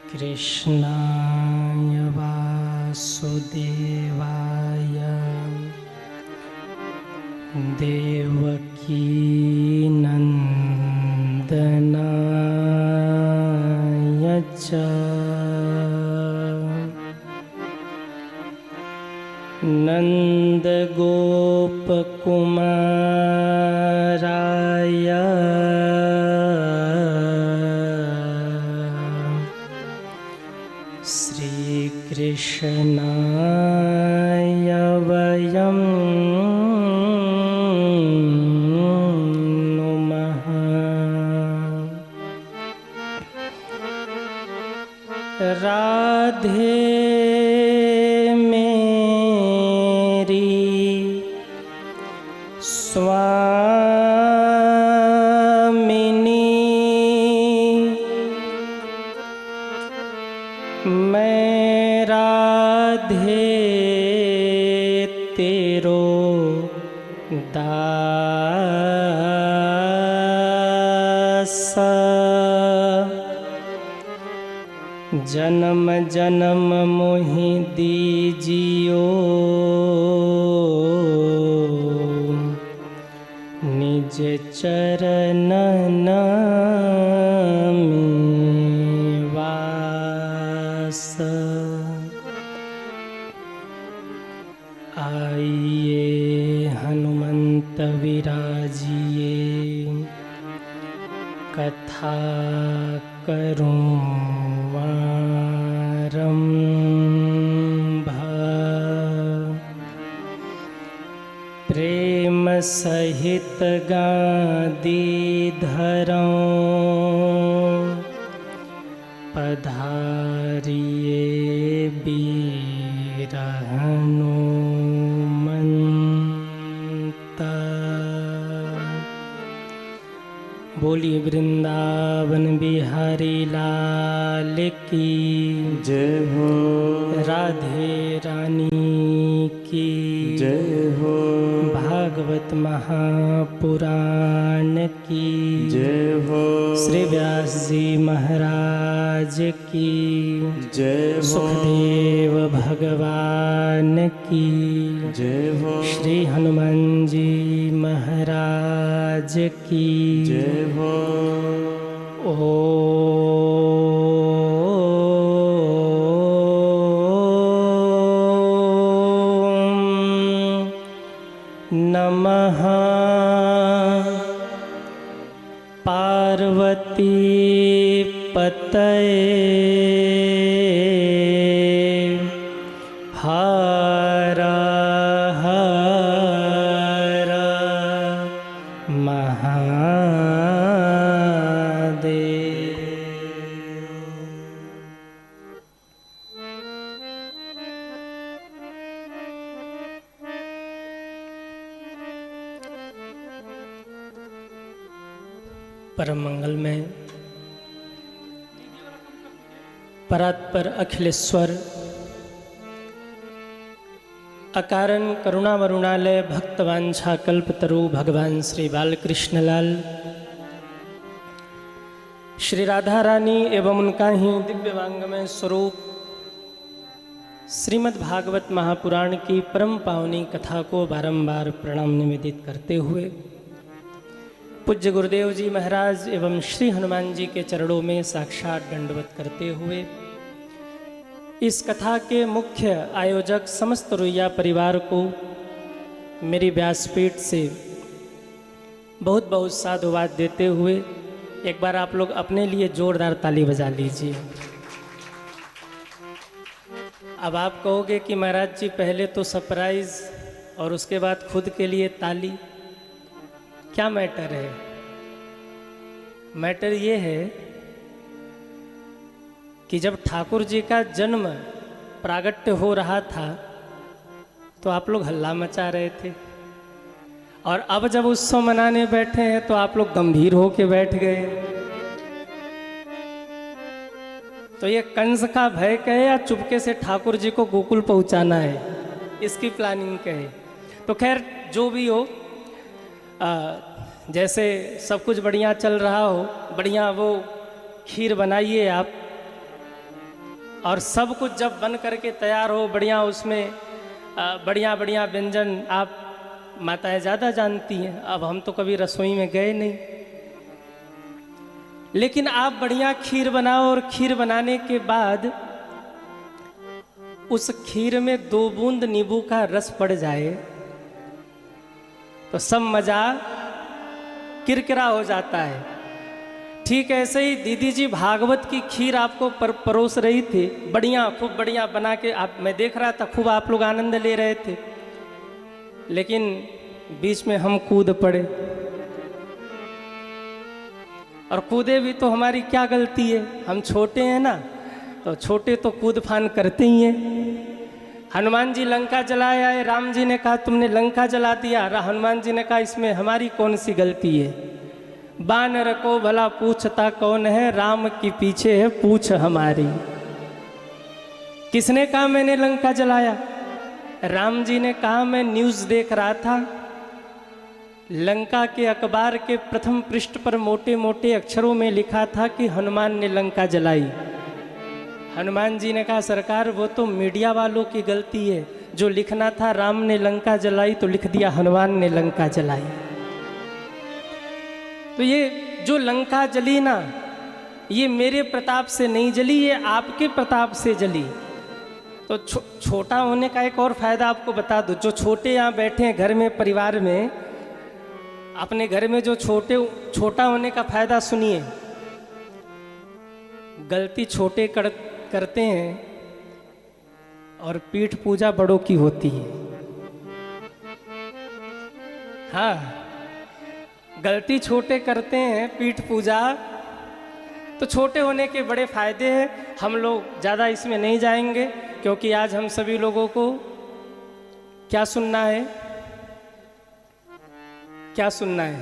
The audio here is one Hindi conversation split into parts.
कृष्णाय वासुदेवाय देवकी नंदनाय च नंदगोपकुमाराय श्रीकृष्णाय वयं नुमः। राधे स्वामिनी मैं राधे तेरो दास जन्म जन्म मोहि दीजियो निज चरणन में वास। आइए हनुमंत विराजिए कथा करूं आरंभ। प्रेम सहित गांधीधरों पधारिए वीर हनुमंत। बोलिए वृंदावन बिहारी लाल की जय हो। राधे रानी की जय हो। भागवत महापुराण की जय हो। श्री व्यास जी महाराज की जय हो। सुखदेव भगवान की जय हो। श्री हनुमान जी महाराज की जय हो। नमः पार्वती पतये हर हर महादेव। परम मंगल में परात्पर अखिलेश्वर अकारण करुणा वरुणालय भक्तवांछा कल्पतरु भगवान श्री बालकृष्णलाल श्री राधा रानी एवं उनका ही दिव्यवांगमय स्वरूप श्रीमद् भागवत महापुराण की परम पावनी कथा को बारंबार प्रणाम निवेदित करते हुए पूज्य गुरुदेव जी महाराज एवं श्री हनुमान जी के चरणों में साक्षात दंडवत करते हुए इस कथा के मुख्य आयोजक समस्त रुइया परिवार को मेरी व्यासपीठ से बहुत बहुत साधुवाद देते हुए एक बार आप लोग अपने लिए जोरदार ताली बजा लीजिए। अब आप कहोगे कि महाराज जी पहले तो सरप्राइज और उसके बाद खुद के लिए ताली, क्या मैटर है? मैटर ये है कि जब ठाकुर जी का जन्म प्रागट्य हो रहा था तो आप लोग हल्ला मचा रहे थे, और अब जब उत्सव मनाने बैठे हैं तो आप लोग गंभीर होके बैठ गए। तो ये कंस का भय कहे या चुपके से ठाकुर जी को गोकुल पहुंचाना है, इसकी प्लानिंग कहे। तो खैर जो भी हो, जैसे सब कुछ बढ़िया चल रहा हो, बढ़िया वो खीर बनाइए आप और सब कुछ जब बन करके तैयार हो बढ़िया, उसमें बढ़िया बढ़िया व्यंजन आप माताएं ज़्यादा जानती हैं, अब हम तो कभी रसोई में गए नहीं, लेकिन आप बढ़िया खीर बनाओ और खीर बनाने के बाद उस खीर में 2 बूंद नींबू का रस पड़ जाए तो सब मजा किरकिरा हो जाता है। ठीक ऐसे ही दीदी जी भागवत की खीर आपको परोस रही थी, बढ़िया खूब बढ़िया बना के, आप मैं देख रहा था खूब आप लोग आनंद ले रहे थे, लेकिन बीच में हम कूद पड़े। और कूदे भी तो हमारी क्या गलती है, हम छोटे हैं ना, तो छोटे तो कूद फान करते ही हैं। हनुमान जी लंका जलाए आए, राम जी ने कहा तुमने लंका जला दिया, हनुमान जी ने कहा इसमें हमारी कौन सी गलती है, बानर को भला पूछता कौन है, राम की पीछे है पूछ हमारी। किसने कहा मैंने लंका जलाया? राम जी ने कहा मैं न्यूज़ देख रहा था, लंका के अखबार के प्रथम पृष्ठ पर मोटे मोटे अक्षरों में लिखा था कि हनुमान ने लंका जलाई। हनुमान जी ने कहा सरकार वो तो मीडिया वालों की गलती है, जो लिखना था राम ने लंका जलाई तो लिख दिया हनुमान ने लंका जलाई। तो ये जो लंका जली ना, ये मेरे प्रताप से नहीं जली, ये आपके प्रताप से जली। तो छोटा होने का एक और फायदा आपको बता दूं, जो छोटे यहाँ बैठे हैं घर में परिवार में, अपने घर में जो छोटा होने का फायदा सुनिए। गलती छोटे करते हैं और पीठ पूजा बड़ों की होती है। हाँ, गलती छोटे करते हैं पीठ पूजा, तो छोटे होने के बड़े फायदे हैं। हम लोग ज़्यादा इसमें नहीं जाएंगे, क्योंकि आज हम सभी लोगों को क्या सुनना है, क्या सुनना है,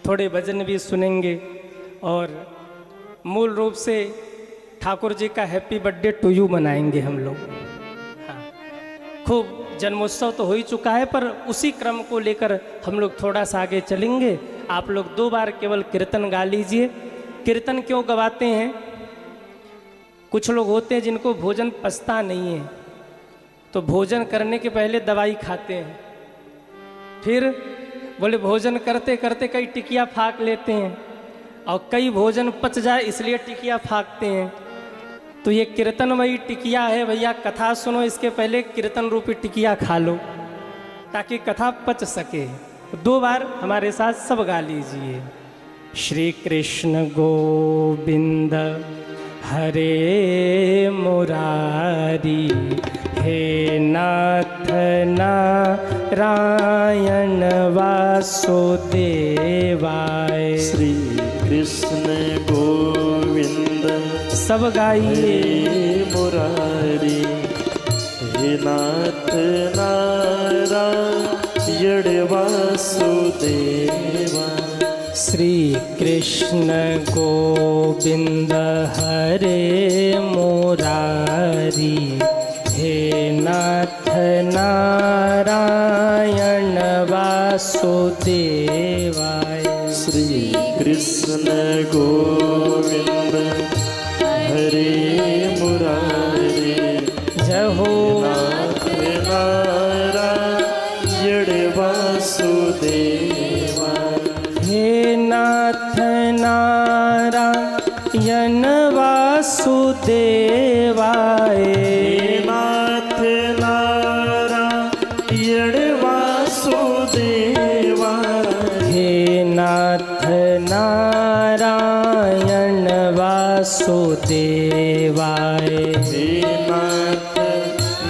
थोड़े भजन भी सुनेंगे और मूल रूप से ठाकुर जी का हैप्पी बर्थडे टू यू मनाएंगे हम लोग। हाँ, खूब जन्मोत्सव तो हो ही चुका है, पर उसी क्रम को लेकर हम लोग थोड़ा सा आगे चलेंगे। आप लोग 2 बार केवल कीर्तन गा लीजिए। कीर्तन क्यों गवाते हैं? कुछ लोग होते हैं जिनको भोजन पचता नहीं है, तो भोजन करने के पहले दवाई खाते हैं, फिर बोले भोजन करते करते कई टिकिया फाँक लेते हैं, और कई भोजन पच जाए इसलिए टिकिया फाँकते हैं। तो ये कीर्तन वही टिकिया है भैया, कथा सुनो इसके पहले कीर्तन रूपी टिकिया खा लो ताकि कथा पच सके। 2 बार हमारे साथ सब गा लीजिए। श्री कृष्ण गोविंद हरे मुरारी, हे नाथ नारायण वासुदेवाय। श्री कृष्ण गोविंद सब गाइए। मुरारी, हे नाथ नारायण वासुदेवा। श्री कृष्ण गोविंद हरे मुरारी, हे नाथ नारायण वासुदेवाय। श्री कृष्ण गोविंद हरे मुरारी, जय हो नाथ नारायण वासुदेवा। हे नाथ नारायण वासुदेवाय। नाथ नारायण वासुदेवा। हे नाथ नारायण वासुदेवाय। हे नाथ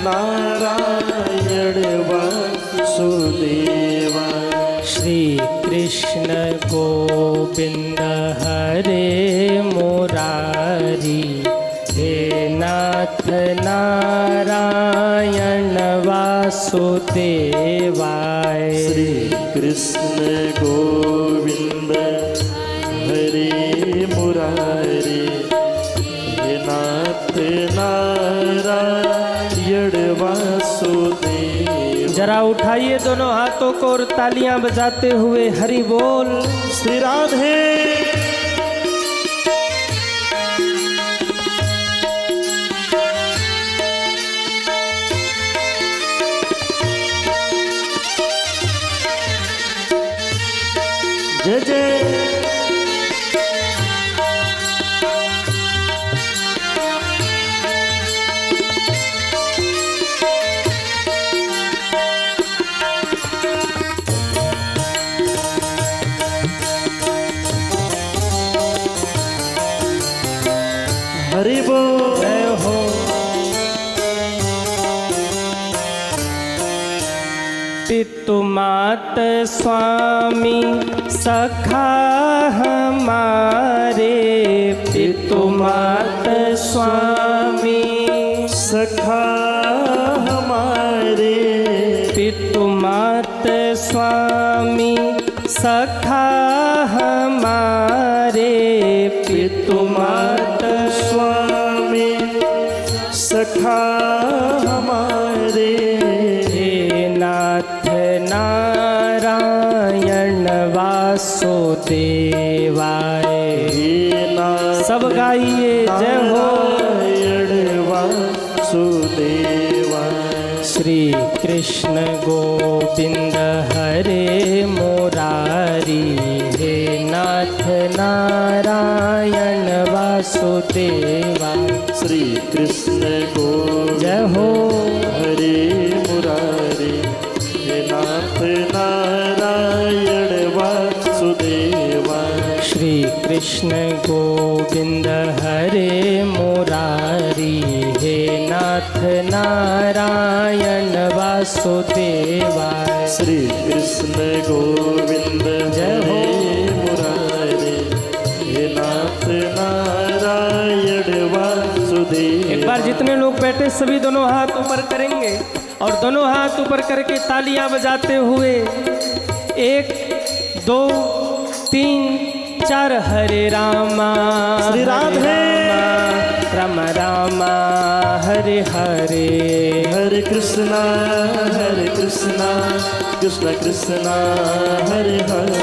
नारायण वासुदेवा। श्री कृष्ण गोविंद हरे मुरारी, हे नाथ नारायण वासुदेवाय। श्री कृष्ण गोविंद हरे मुरारी, हे नाथ नारायण वासुदेव। जरा उठाइए दोनों हाथों को और तालियां बजाते हुए हरि बोल। श्री राधे। जय। हरि बोल जय हो। पितु मात स्वामी सखा हमारे, पितु मात स्वामी सखा हमारे, पितु मात स्वामी सखा हमारे, पितु मात स्वामी सखा हमारे। हे नाथ नारायण वासुदेवाय। सब गाइए जय हो। वासुदेवाय। श्री कृष्ण गोविंद हरे मुरारी, हे नाथ नारायण वासुदेवाय। श्री कृष्ण गोविंद जय हो। हरे मुरारी, हे नाथ नारायण वासुदेवाय। श्री कृष्ण गोविंद हरे मुरारी, हे नाथ नारायण वासुदेवाय। श्री कृष्ण गोविंद जय हो। हरे मुरारी, हे नाथ नारायण वासुदेवाय। एक बार जितने लोग बैठे सभी दोनों हाथ ऊपर करेंगे और दोनों हाथ ऊपर करके तालियां बजाते हुए 1 2 3 4 हरे रामा श्री राधे। राम रामा हरे हरे, हरे कृष्णा कृष्ण कृष्णा हरे हरे।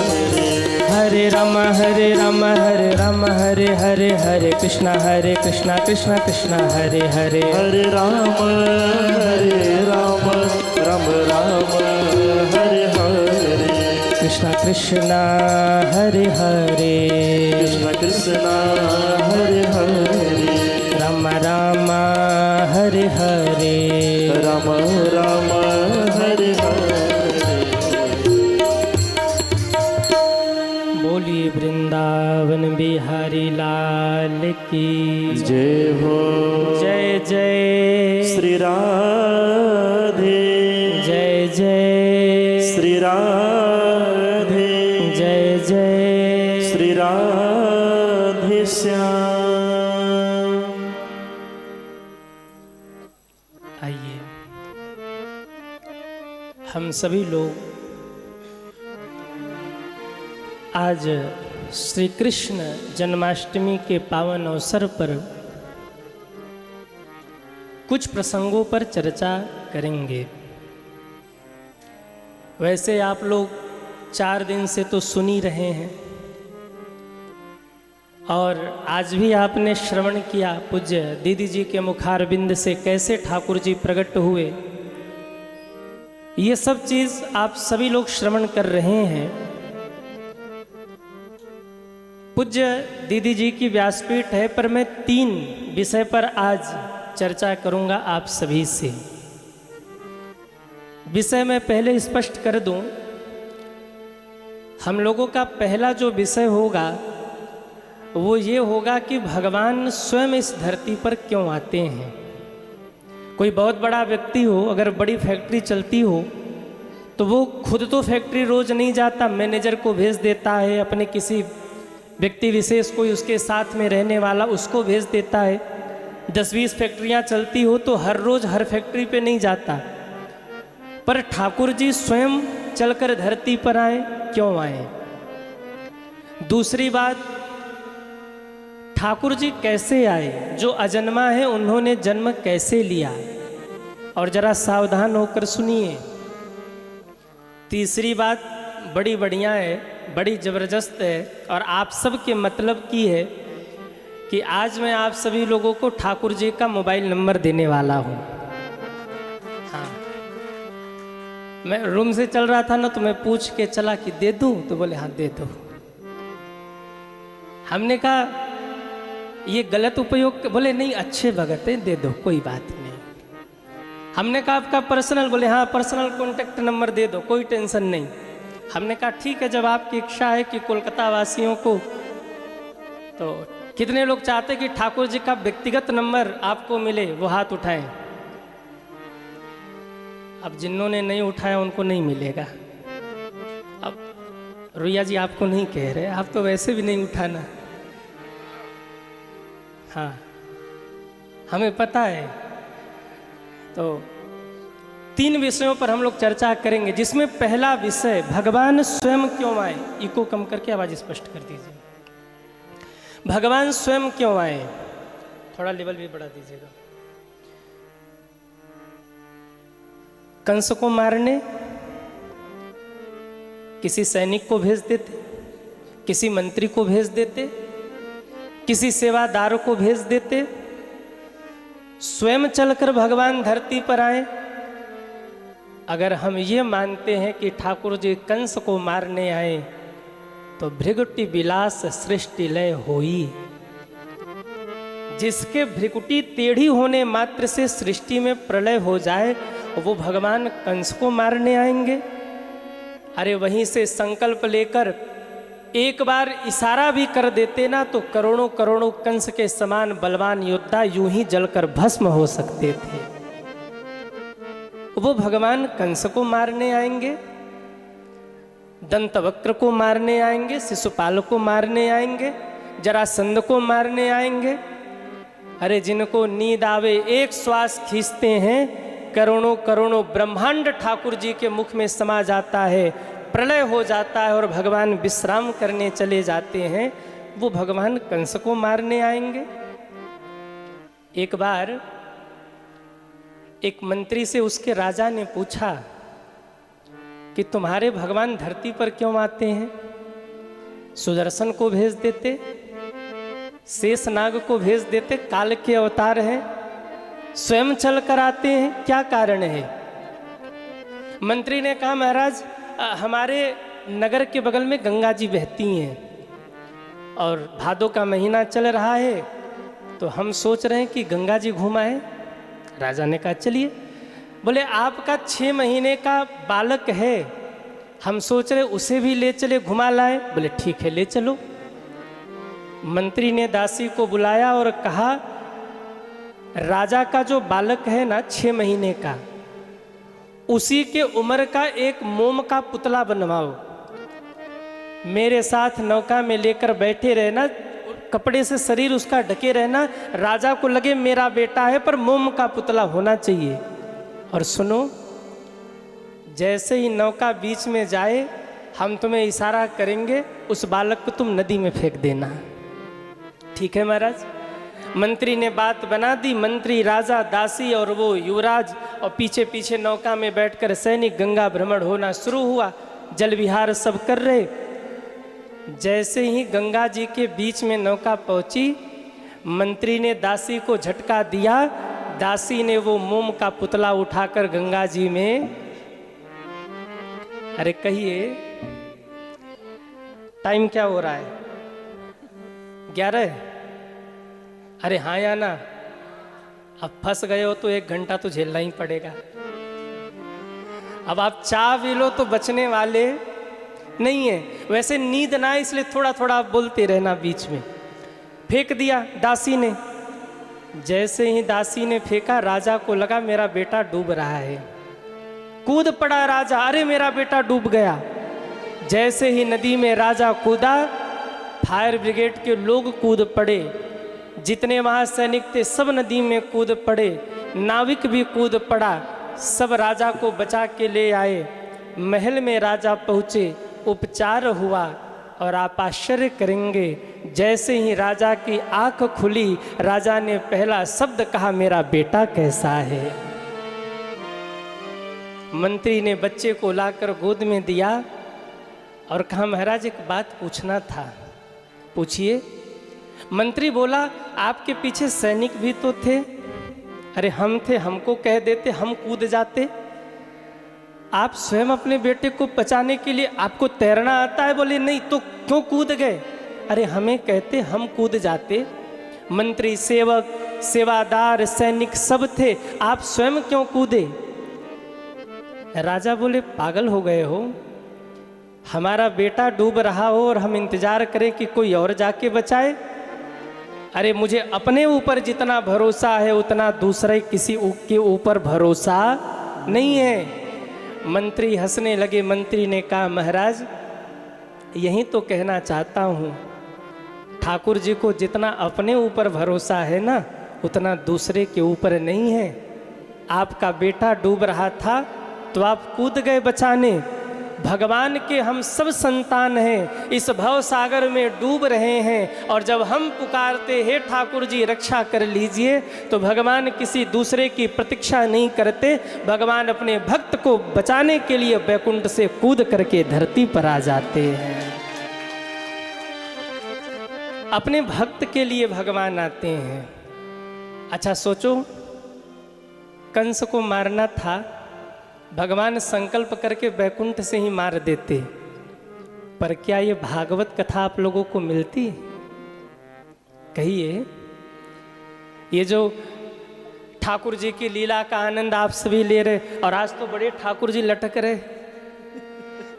हरे राम हरे राम हरे राम हरे हरे, हरे कृष्णा कृष्ण कृष्ण हरे हरे। हरे राम राम राम हरे हरे। कृष्ण कृष्ण हरे हरे, कृष्ण हरे हरे। राम राम हरे हरे, राम राम हरे हरे। बोलिए वृंदावन बिहारी लाल की जय हो। जय जय श्री राधे, जय जय श्री राधे, जय जय श्री राधे श्याम। आइए हम सभी लोग आज श्री कृष्ण जन्माष्टमी के पावन अवसर पर कुछ प्रसंगों पर चर्चा करेंगे। वैसे आप लोग 4 दिन से तो सुन ही रहे हैं और आज भी आपने श्रवण किया पूज्य दीदी जी के मुखारबिंद से कैसे ठाकुर जी प्रकट हुए। ये सब चीज़ आप सभी लोग श्रवण कर रहे हैं। पूज्य दीदी जी की व्यासपीठ है, पर मैं 3 विषय पर आज चर्चा करूंगा आप सभी से। विषय मैं पहले स्पष्ट कर दूं, हम लोगों का पहला जो विषय होगा वो ये होगा कि भगवान स्वयं इस धरती पर क्यों आते हैं। कोई बहुत बड़ा व्यक्ति हो, अगर बड़ी फैक्ट्री चलती हो तो वो खुद तो फैक्ट्री रोज नहीं जाता, मैनेजर को भेज देता है, अपने किसी व्यक्ति विशेष कोई उसके साथ में रहने वाला उसको भेज देता है। 10-20 फैक्ट्रियाँ चलती हो तो हर रोज़ हर फैक्ट्री पे नहीं जाता, पर ठाकुर जी स्वयं चलकर धरती पर आए, क्यों आए। दूसरी बात, ठाकुर जी कैसे आए, जो अजन्मा है उन्होंने जन्म कैसे लिया, और जरा सावधान होकर सुनिए। तीसरी बात बड़ी बढ़िया है, बड़ी ज़बरदस्त है और आप सब के मतलब की है कि आज मैं आप सभी लोगों को ठाकुर जी का मोबाइल नंबर देने वाला हूँ। हाँ, मैं रूम से चल रहा था ना तो मैं पूछ के चला कि दे दूँ, तो बोले हाँ दे दो। हमने कहा ये गलत उपयोग, बोले नहीं अच्छे भगत हैं, दे दो कोई बात नहीं। हमने कहा आपका पर्सनल, बोले हाँ पर्सनल कॉन्टैक्ट नंबर दे दो, कोई टेंशन नहीं। हमने कहा ठीक है, जब आपकी इच्छा है कि कोलकाता वासियों को, तो कितने लोग चाहते कि ठाकुर जी का व्यक्तिगत नंबर आपको मिले, वो हाथ उठाएं। अब जिन्होंने नहीं उठाया उनको नहीं मिलेगा। अब रुइया जी आपको नहीं कह रहे, आप तो वैसे भी नहीं उठाना। हाँ हमें पता है। तो 3 विषयों पर हम लोग चर्चा करेंगे, जिसमें पहला विषय भगवान स्वयं क्यों आए। इको कम करके आवाज स्पष्ट कर दीजिए। भगवान स्वयं क्यों आए, थोड़ा लेवल भी बढ़ा दीजिएगा। कंस को मारने किसी सैनिक को भेज देते, किसी मंत्री को भेज देते, किसी सेवादार को भेज देते, स्वयं चलकर भगवान धरती पर आए। अगर हम ये मानते हैं कि ठाकुर जी कंस को मारने आए, तो भृगुटी विलास सृष्टि लय होई। जिसके भृकुटी टेढ़ी होने मात्र से सृष्टि में प्रलय हो जाए, वो भगवान कंस को मारने आएंगे। अरे वहीं से संकल्प लेकर एक बार इशारा भी कर देते ना, तो करोड़ों करोड़ों कंस के समान बलवान योद्धा यूं ही जलकर भस्म हो सकते थे। वो भगवान कंस को मारने आएंगे, दंतवक्र को मारने आएंगे, शिशुपाल को मारने आएंगे, जरासंध को मारने आएंगे। अरे जिनको नींद आवे एक श्वास खींचते हैं, करोड़ों करोड़ों ब्रह्मांड ठाकुर जी के मुख में समा जाता है, प्रलय हो जाता है और भगवान विश्राम करने चले जाते हैं। वो भगवान कंस को मारने आएंगे। एक बार एक मंत्री से उसके राजा ने पूछा कि तुम्हारे भगवान धरती पर क्यों आते हैं? सुदर्शन को भेज देते, शेषनाग को भेज देते, काल के अवतार हैं, स्वयं चल कर आते हैं, क्या कारण है? मंत्री ने कहा महाराज हमारे नगर के बगल में गंगा जी बहती हैं और भादों का महीना चल रहा है, तो हम सोच रहे हैं कि गंगा जी घुमाएं। राजा ने कहा चलिए। बोले आपका 6 महीने का बालक है, हम सोच रहे उसे भी ले चले घुमा लाए। बोले ठीक है ले चलो। मंत्री ने दासी को बुलाया और कहा राजा का जो बालक है ना 6 महीने का, उसी के उम्र का एक मोम का पुतला बनवाओ, मेरे साथ नौका में लेकर बैठे रहना, कपड़े से शरीर उसका ढके रहना, राजा को लगे मेरा बेटा है पर मोम का पुतला होना चाहिए। और सुनो, जैसे ही नौका बीच में जाए हम तुम्हें इशारा करेंगे, उस बालक को तुम नदी में फेंक देना। ठीक है महाराज। मंत्री ने बात बना दी। मंत्री, राजा, दासी और वो युवराज और पीछे पीछे नौका में बैठकर सैनिक गंगा भ्रमण होना शुरू हुआ। जल विहार सब कर रहे। जैसे ही गंगा जी के बीच में नौका पहुंची, मंत्री ने दासी को झटका दिया। दासी ने वो मोम का पुतला उठाकर गंगा जी में, अरे कहिए टाइम क्या हो रहा है? 11? अरे हाँ या ना? अब फंस गए हो तो 1 घंटा तो झेलना ही पड़ेगा। अब आप चाह भी लो तो बचने वाले नहीं है। वैसे नींद ना, इसलिए थोड़ा थोड़ा आप बोलते रहना बीच में। फेंक दिया दासी ने। जैसे ही दासी ने फेंका, राजा को लगा मेरा बेटा डूब रहा है। कूद पड़ा राजा, अरे मेरा बेटा डूब गया। जैसे ही नदी में राजा कूदा, फायर ब्रिगेड के लोग कूद पड़े, जितने वहाँ सैनिक थे सब नदी में कूद पड़े, नाविक भी कूद पड़ा, सब राजा को बचा के ले आए। महल में राजा पहुँचे, उपचार हुआ और आप आश्चर्य करेंगे, जैसे ही राजा की आंख खुली, राजा ने पहला शब्द कहा मेरा बेटा कैसा है। मंत्री ने बच्चे को लाकर गोद में दिया और कहा महाराज एक बात पूछना था। पूछिए। मंत्री बोला आपके पीछे सैनिक भी तो थे। अरे हम थे, हमको कह देते हम कूद जाते। आप स्वयं अपने बेटे को बचाने के लिए, आपको तैरना आता है? बोले नहीं, तो क्यों कूद गए? अरे हमें कहते, हम कूद जाते। मंत्री, सेवक, सेवादार, सैनिक सब थे, आप स्वयं क्यों कूदे? राजा बोले, पागल हो गए हो? हमारा बेटा डूब रहा हो और हम इंतजार करें कि कोई और जाके बचाए? अरे मुझे अपने ऊपर जितना भरोसा है उतना दूसरे किसी के ऊपर भरोसा नहीं है। मंत्री हंसने लगे। मंत्री ने कहा, महाराज यही तो कहना चाहता हूँ, ठाकुर जी को जितना अपने ऊपर भरोसा है ना, उतना दूसरे के ऊपर नहीं है। आपका बेटा डूब रहा था तो आप कूद गए बचाने। भगवान के हम सब संतान हैं, इस भव सागर में डूब रहे हैं, और जब हम पुकारते हैं ठाकुर जी रक्षा कर लीजिए, तो भगवान किसी दूसरे की प्रतीक्षा नहीं करते। भगवान अपने भक्त को बचाने के लिए वैकुंठ से कूद करके धरती पर आ जाते हैं। अपने भक्त के लिए भगवान आते हैं। अच्छा सोचो, कंस को मारना था, भगवान संकल्प करके वैकुंठ से ही मार देते। पर क्या ये भागवत कथा आप लोगों को मिलती? कहिए, ये जो ठाकुर जी की लीला का आनंद आप सभी ले रहे, और आज तो बड़े ठाकुर जी लटक रहे,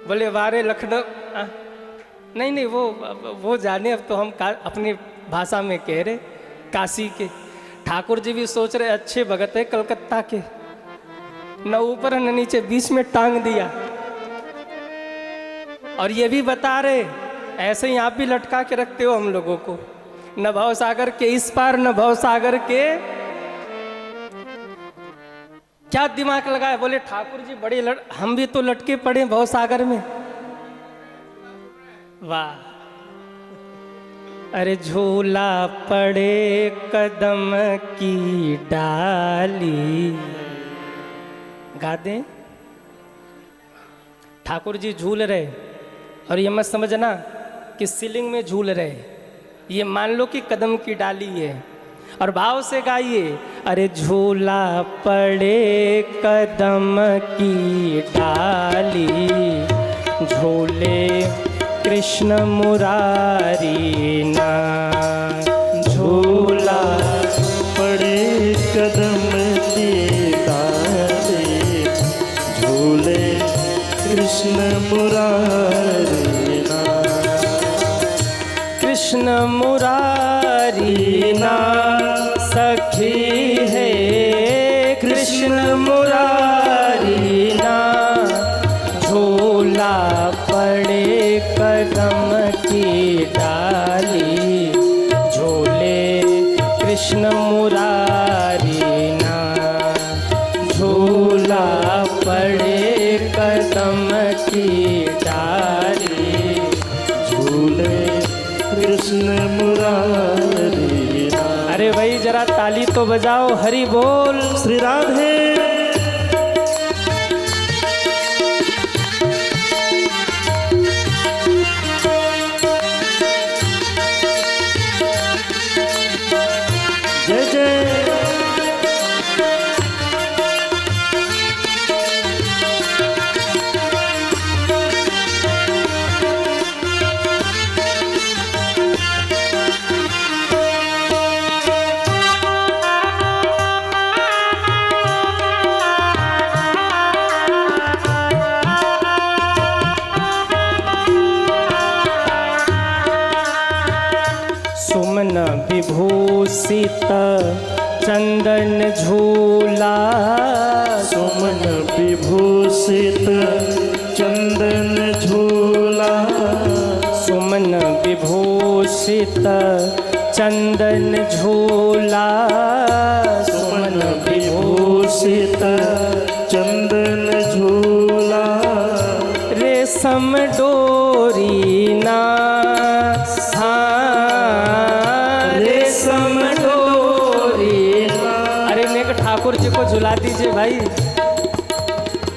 बोले वारे लखनऊ। नहीं, वो जाने, अब तो हम अपनी भाषा में कह रहे, काशी के ठाकुर जी भी सोच रहे अच्छे भगत है कलकत्ता के, न ऊपर न नीचे, बीच में टांग दिया। और ये भी बता रहे, ऐसे ही आप भी लटका के रखते हो हम लोगों को, न भव सागर के इस पार न भव सागर के। क्या दिमाग लगाए? बोले ठाकुर जी बड़े हम भी तो लटके पड़े भव सागर में। वाह! अरे झूला पड़े कदम की डाली। गा दें? ठाकुर जी झूल रहे, और ये मत समझना कि सीलिंग में झूल रहे, ये मान लो कि कदम की डाली है। और भाव से गाइए, अरे झूला पड़े कदम की डाली, झूले कृष्ण मुरारी ना। झूला पड़े कदम की डाली, झूले कृष्ण मुरारी ना। कृष्ण मुरारी ना सखी है, कृष्ण मुरारी ना। झूला पड़े कदम की डाली, झूले कृष्ण मुरारी ना। झूला पड़े कदम की डाली, झूले कृष्ण मुरारी ना। अरे भाई जरा ताली तो बजाओ, हरि बोल। श्री राधे। जय जय। सुमन विभूषित चंदन झूला, सुमन विभूषित चंदन झूला। सुमन विभूषित चंदन झूला। सुमन विभूषित चंदन झूला। रेशम डोरी ना, रेशम डोरी ना। अरे मेरे ठाकुर जी को झुला दीजिए भाई।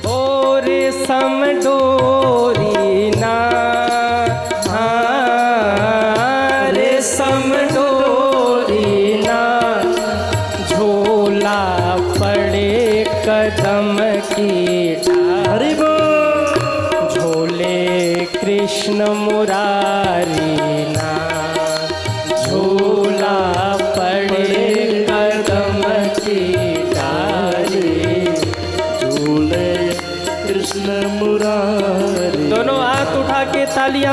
ओ रेशम डोरी ना, रेशम डोरी ना। झूला पड़े कदम की डाली, झूले कृष्ण मुरारी ना।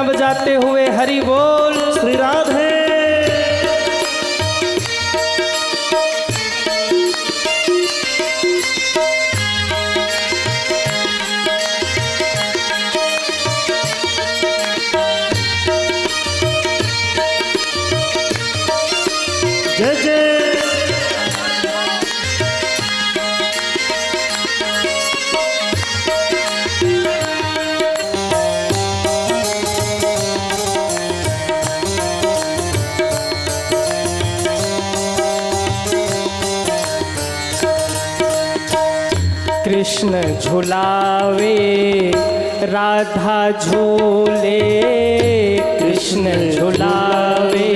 घंटियां बजाते हुए हरि बोल। श्री राधे। जय जय। कृष्ण झुलावे राधा झूले, कृष्ण झुलावे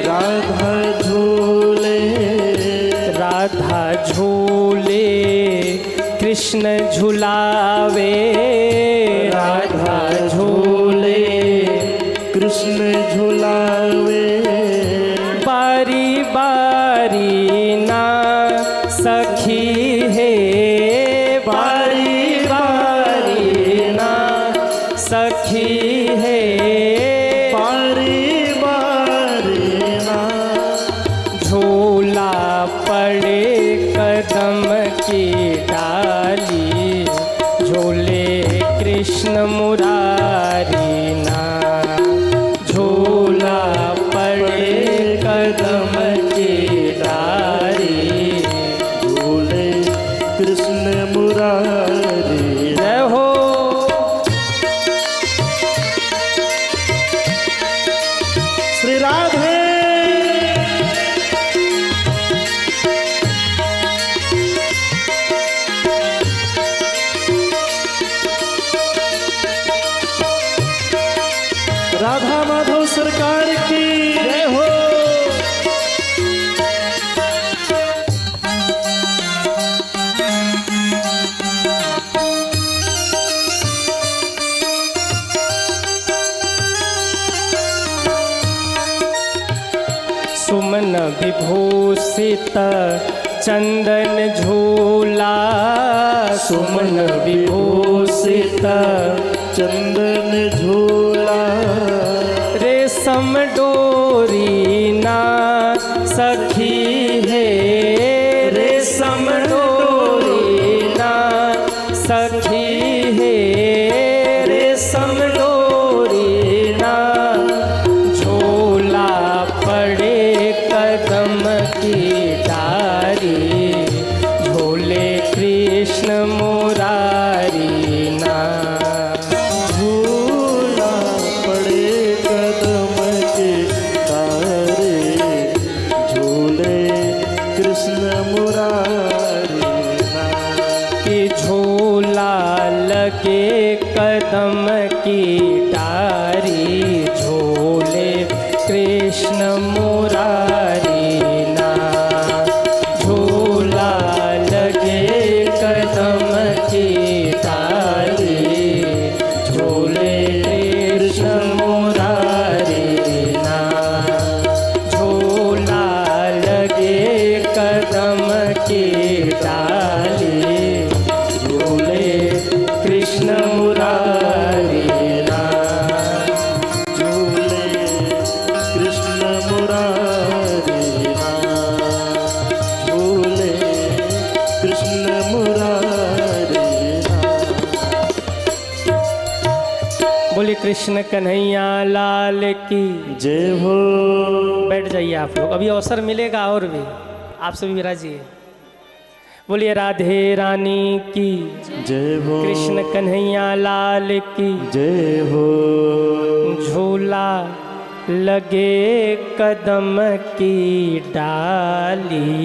राधा झूले, राधा झूले, कृष्ण झुलावे राधा झूले, कृष्ण झुलावे। बारी बारी ना सखी है, बारी बारी ना सखी है, बारी बारी ना झूला पड़े कदम की डाली, झूले कृष्ण मुरारी ना, झूला पड़े कदम की डाली, झूले कृष्ण मुरारी। जय हो। श्री राधे। राधा माधव सरकार की जय हो। सुमन विभूषित चंदन झूला, सुमन विभूषित चंदन झूला, रेशम डोरी ना सखी है, रेशम डोरी ना सखी है, रेशम डोरी ना, झूला पड़े कदम की डारी, झूले कृष्ण मुरारी ना, झूला पड़े कदम के तारे, झूले कृष्ण मुरारी ना। कि झूला लगे कदम की डारी, झूले कृष्ण मुरारी ना, झूला लगे कदम की डारी, झूले कृष्ण मुरारी ना, झूला लगे कदम की डाली, झूले कृष्ण मुरारी ना, झूले कृष्ण मुरारी ना, झूले कृष्ण मुरारी ना। बोले कृष्ण कन्हैया लाल की। जय हो। बैठ जाइए आप लोग, अभी अवसर मिलेगा और भी, आप सभी विराजिए। बोलिए राधे रानी की, जय हो। कृष्ण कन्हैया लाल की। जय हो। झूला लगे कदम की डाली,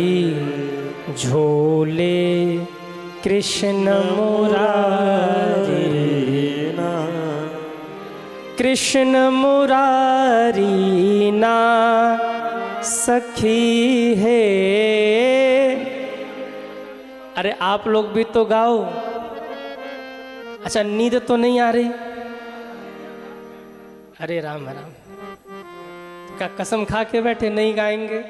झूले कृष्ण मुरारी, ना कृष्ण मुरारी ना सखी है। अरे आप लोग भी तो गाओ। अच्छा नींद तो नहीं आ रही? अरे राम राम, का कसम खा के बैठे नहीं गाएंगे?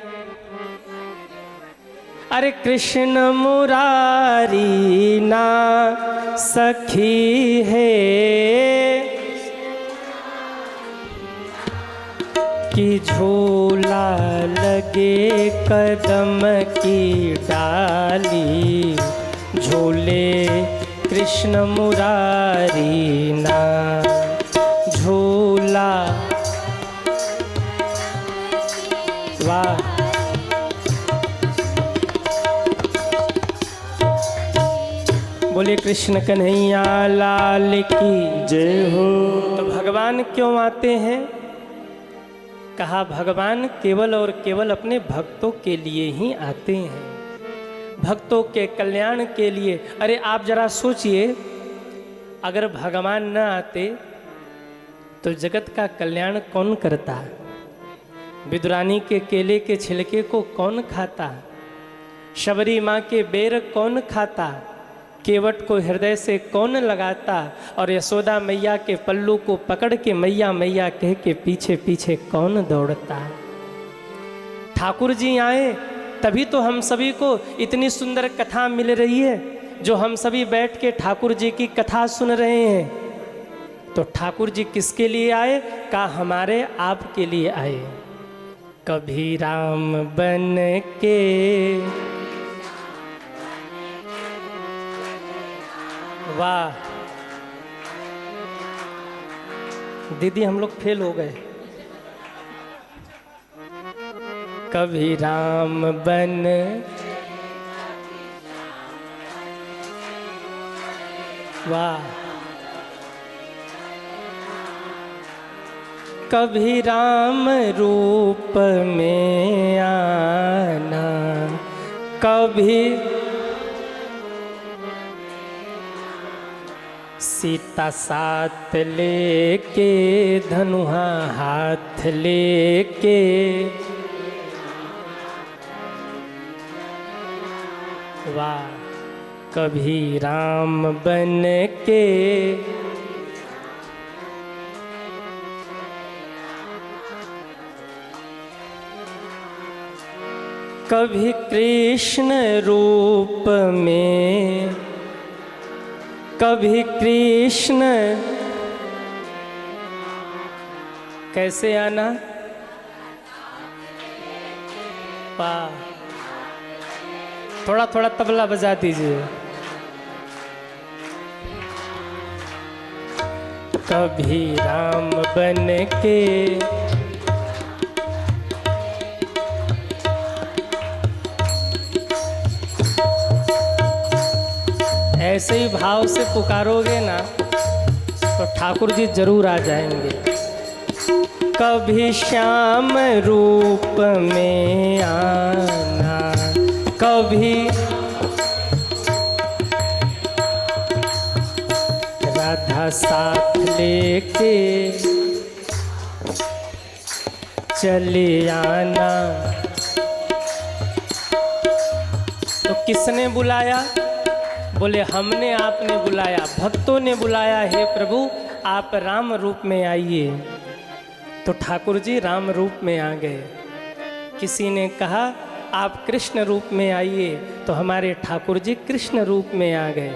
अरे कृष्ण मुरारी ना सखी है, कि झूला लगे कदम की डाली, झूले कृष्ण मुरारी ना। झूला, वाह, बोले कृष्ण कन्हैया लाल की जय हो। तो भगवान क्यों आते हैं? कहा भगवान केवल और केवल अपने भक्तों के लिए ही आते हैं, भक्तों के कल्याण के लिए। अरे आप जरा सोचिए, अगर भगवान न आते तो जगत का कल्याण कौन करता? विदुरानी के केले के छिलके को कौन खाता? शबरी माँ के बेर कौन खाता? केवट को हृदय से कौन लगाता? और यशोदा मैया के पल्लू को पकड़ के मैया मैया कह के पीछे पीछे कौन दौड़ता? ठाकुर जी आए तभी तो हम सभी को इतनी सुंदर कथा मिल रही है, जो हम सभी बैठ के ठाकुर जी की कथा सुन रहे हैं। तो ठाकुर जी किसके लिए आए? का हमारे आपके लिए आए। कभी राम बन के, वाह दीदी हम लोग फेल हो गए। कभी राम बन, वाह, कभी राम रूप में आना, कभी सीता साथ लेके धनुहा हाथ लेके, वाह, कभी राम बन के, कभी कृष्ण रूप में, कभी कृष्ण, कैसे आना? वाह, थोड़ा थोड़ा तबला बजा दीजिए। कभी राम बन के, ऐसे ही भाव से पुकारोगे ना तो ठाकुर जी जरूर आ जाएंगे। कभी श्याम रूप में आना, कभी राधा साथ लेके चले आना। तो किसने बुलाया? बोले हमने, आपने बुलाया, भक्तों ने बुलाया। हे प्रभु आप राम रूप में आइए। तो ठाकुर जी राम रूप में आ गए। किसी ने कहा आप कृष्ण रूप में आइए, तो हमारे ठाकुर जी कृष्ण रूप में आ गए।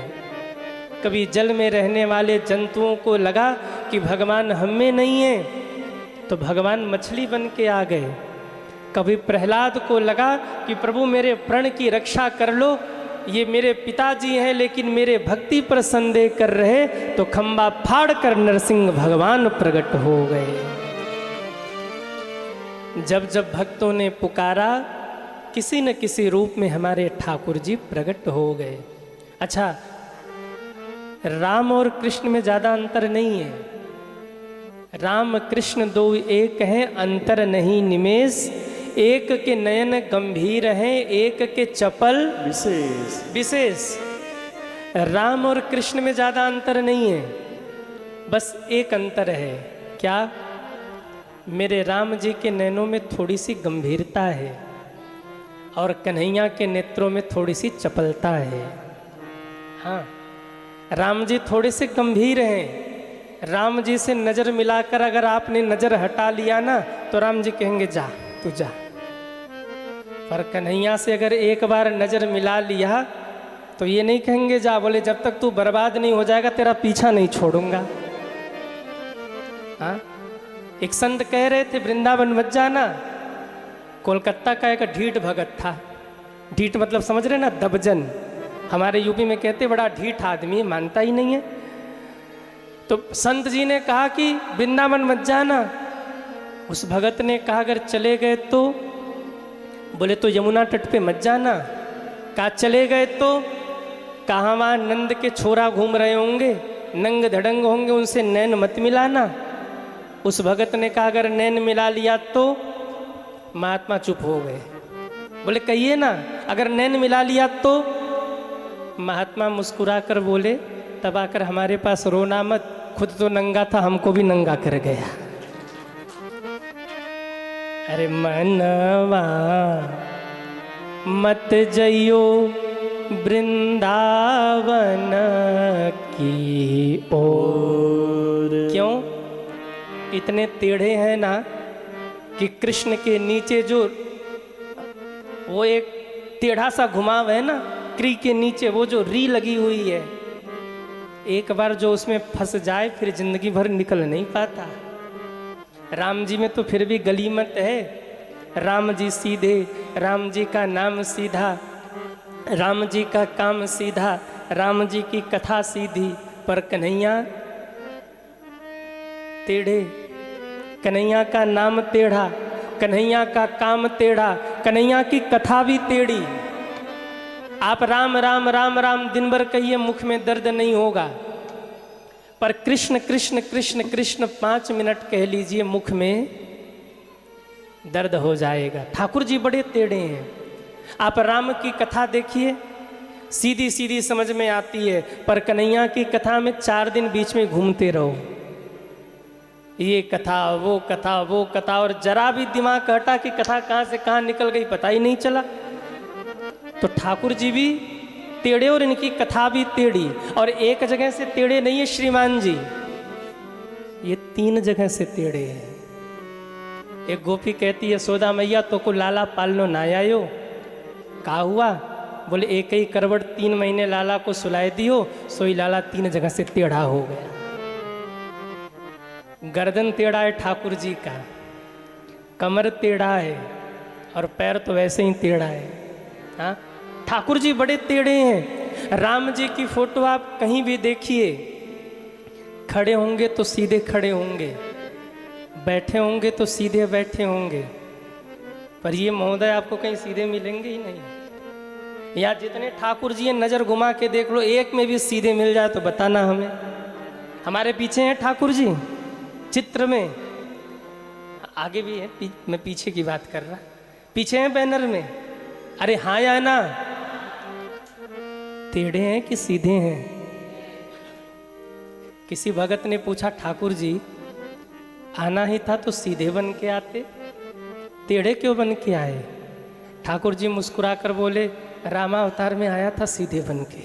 कभी जल में रहने वाले जंतुओं को लगा कि भगवान हम में नहीं है, तो भगवान मछली बन के आ गए। कभी प्रहलाद को लगा कि प्रभु मेरे प्रण की रक्षा कर लो, ये मेरे पिताजी हैं लेकिन मेरे भक्ति पर संदेह कर रहे, तो खंबा फाड़ कर नरसिंह भगवान प्रकट हो गए। जब जब भक्तों ने पुकारा, किसी न किसी रूप में हमारे ठाकुर जी प्रकट हो गए। अच्छा, राम और कृष्ण में ज़्यादा अंतर नहीं है। राम कृष्ण दो एक हैं, अंतर नहीं निमेष। एक के नयन गंभीर हैं, एक के चपल विशेष। विशेष। राम और कृष्ण में ज़्यादा अंतर नहीं है, बस एक अंतर है। क्या? मेरे राम जी के नैनों में थोड़ी सी गंभीरता है और कन्हैया के नेत्रों में थोड़ी सी चपलता है। हाँ, राम जी थोड़े से गंभीर हैं। राम जी से नज़र मिलाकर अगर आपने नज़र हटा लिया ना, तो राम जी कहेंगे जा तू जा। पर कन्हैया से अगर एक बार नज़र मिला लिया तो ये नहीं कहेंगे जा, बोले जब तक तू बर्बाद नहीं हो जाएगा तेरा पीछा नहीं छोड़ूंगा। हाँ, एक संत कह रहे थे वृंदावन मत जाना। कोलकाता का एक ढीठ भगत था। ढीठ मतलब समझ रहे ना, दबजन। हमारे यूपी में कहते बड़ा ढीठ आदमी, मानता ही नहीं है। तो संत जी ने कहा कि वृंदावन मत जाना। उस भगत ने कहा अगर चले गए तो, बोले तो यमुना तट पे मत जाना। कहा चले गए तो, कहा वहाँ नंद के छोरा घूम रहे होंगे, नंग धड़ंग होंगे, उनसे नैन मत मिलाना। उस भगत ने कहा अगर नैन मिला लिया तो, महात्मा चुप हो गए। बोले कहिए ना, अगर नैन मिला लिया तो। महात्मा मुस्कुरा कर बोले तब आकर हमारे पास रोना मत, खुद तो नंगा था, हमको भी नंगा कर गया। अरे मनवा मत जइयो वृंदावन की ओर। क्यों? इतने टेढ़े हैं ना कि कृष्ण के नीचे जो वो एक टेढ़ा सा घुमाव है ना, क्री के नीचे वो जो री लगी हुई है, एक बार जो उसमें फंस जाए फिर जिंदगी भर निकल नहीं पाता। राम जी में तो फिर भी गलीमत है। राम जी सीधे, राम जी का नाम सीधा, राम जी का काम सीधा, राम जी की कथा सीधी। पर कन्हैया टेढ़े, कन्हैया का नाम टेढ़ा, कन्हैया का काम टेढ़ा, कन्हैया की कथा भी टेढ़ी। आप राम राम राम राम दिन भर कहिए, मुख में दर्द नहीं होगा। पर कृष्ण कृष्ण कृष्ण कृष्ण 5 मिनट कह लीजिए, मुख में दर्द हो जाएगा। ठाकुर जी बड़े टेढ़े हैं। आप राम की कथा देखिए, सीधी सीधी समझ में आती है, पर कन्हैया की कथा में 4 दिन बीच में घूमते रहो। ये कथा वो कथा वो कथा, और जरा भी दिमाग हटा कि कथा कहाँ से कहाँ निकल गई पता ही नहीं चला। तो ठाकुर जी भी टेढ़े और इनकी कथा भी टेढ़ी। और एक जगह से टेढ़े नहीं है श्रीमान जी, ये 3 जगह से टेढ़े हैं। एक गोपी कहती है यशोदा मैया तो को लाला पालनो ना आयो। कहा हुआ? बोले एक ही करवट 3 महीने लाला को सुलाए दियो, सोई लाला 3 जगह से टेढ़ा हो गया। गर्दन टेढ़ा है ठाकुर जी का, कमर टेढ़ा है, और पैर तो वैसे ही टेढ़ा है। हाँ, ठाकुर जी बड़े टेढ़े हैं। राम जी की फोटो आप कहीं भी देखिए, खड़े होंगे तो सीधे खड़े होंगे, बैठे होंगे तो सीधे बैठे होंगे। पर ये महोदय आपको कहीं सीधे मिलेंगे ही नहीं। या जितने ठाकुर जी हैं नजर घुमा के देख लो, एक में भी सीधे मिल जाए तो बताना हमें। हमारे पीछे हैं ठाकुर जी चित्र में, आगे भी है, मैं पीछे की बात कर रहा, पीछे हैं बैनर में। अरे हाँ या ना? टेढ़े हैं कि सीधे हैं? किसी भगत ने पूछा ठाकुर जी आना ही था तो सीधे बन के आते, टेढ़े क्यों बन के आए? ठाकुर जी मुस्कुराकर बोले रामावतार में आया था सीधे बन के,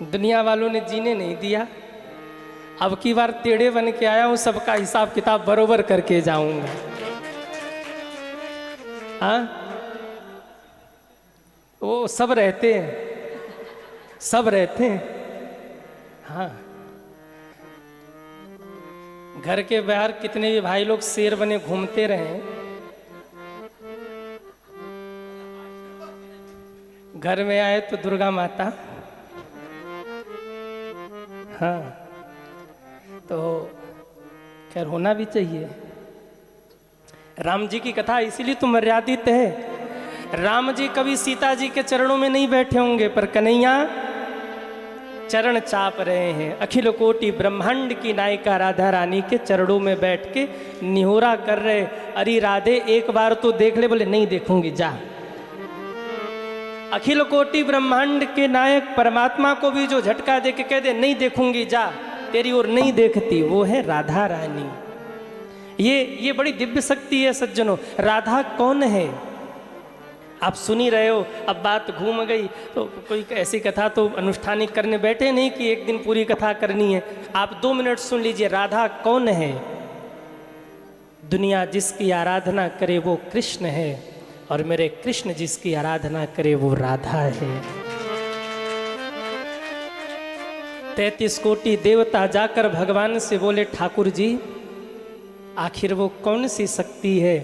दुनिया वालों ने जीने नहीं दिया, अब की बार टेढ़े बन के आया हूं, सबका हिसाब किताब बरोबर करके जाऊंगा। हाँ, वो सब रहते हैं, सब रहते हैं। हाँ, घर के बाहर कितने भी भाई लोग शेर बने घूमते रहे, घर में आए तो दुर्गा माता। हाँ, तो खैर होना भी चाहिए। राम जी की कथा इसीलिए तो मर्यादित है। राम जी कभी सीता जी के चरणों में नहीं बैठे होंगे, पर कन्हैया चरण चाप रहे हैं। अखिल कोटि ब्रह्मांड की नायिका राधा रानी के चरणों में बैठ के निहोरा कर रहे, अरे राधे एक बार तो देख ले। बोले नहीं देखूंगी, जा। अखिल कोटि ब्रह्मांड के नायक परमात्मा को भी जो झटका दे के कह दे नहीं देखूंगी, जा, तेरी ओर नहीं देखती, वो है राधा रानी। ये बड़ी दिव्य शक्ति है सज्जनों। राधा कौन है आप सुन ही रहे हो। अब बात घूम गई तो कोई ऐसी कथा तो अनुष्ठानिक करने बैठे नहीं कि एक दिन पूरी कथा करनी है। आप 2 मिनट सुन लीजिए। राधा कौन है? दुनिया जिसकी आराधना करे वो कृष्ण है, और मेरे कृष्ण जिसकी आराधना करे वो राधा है। 33 कोटि देवता जाकर भगवान से बोले ठाकुर जी आखिर वो कौन सी शक्ति है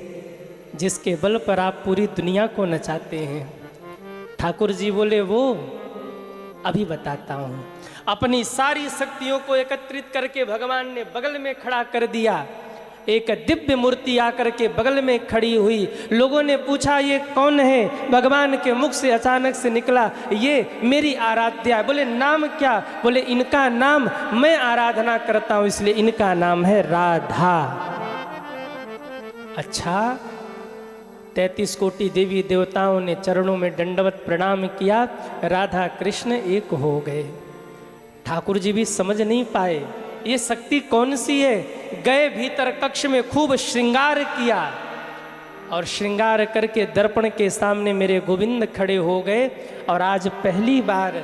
जिसके बल पर आप पूरी दुनिया को नचाते हैं? ठाकुर जी बोले, वो अभी बताता हूँ। अपनी सारी शक्तियों को एकत्रित करके भगवान ने बगल में खड़ा कर दिया। एक दिव्य मूर्ति आकर के बगल में खड़ी हुई। लोगों ने पूछा, ये कौन है? भगवान के मुख से अचानक से निकला, ये मेरी आराध्या है। बोले, नाम क्या? बोले, इनका नाम मैं आराधना करता हूँ, इसलिए इनका नाम है राधा। अच्छा, 33 कोटि देवी देवताओं ने चरणों में दंडवत प्रणाम किया। राधा कृष्ण एक हो गए। ठाकुर जी भी समझ नहीं पाए ये शक्ति कौन सी है। गए भीतर कक्ष में, खूब श्रृंगार किया और श्रृंगार करके दर्पण के सामने मेरे गोविंद खड़े हो गए। और आज पहली बार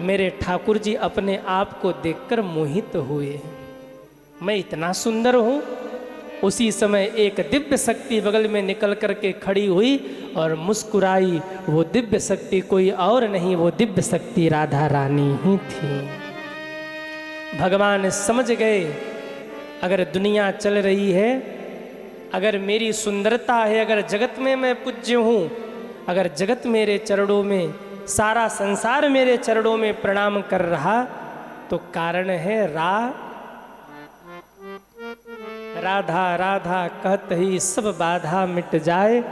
मेरे ठाकुर जी अपने आप को देखकर मोहित हुए। मैं इतना सुंदर हूँ। उसी समय एक दिव्य शक्ति बगल में निकल करके खड़ी हुई और मुस्कुराई। वो दिव्य शक्ति कोई और नहीं, वो दिव्य शक्ति राधा रानी ही थी। भगवान समझ गए, अगर दुनिया चल रही है, अगर मेरी सुंदरता है, अगर जगत में मैं पूज्य हूँ, अगर जगत मेरे चरणों में, सारा संसार मेरे चरणों में प्रणाम कर रहा, तो कारण है राधा राधा कहत ही सब बाधा मिट जाए।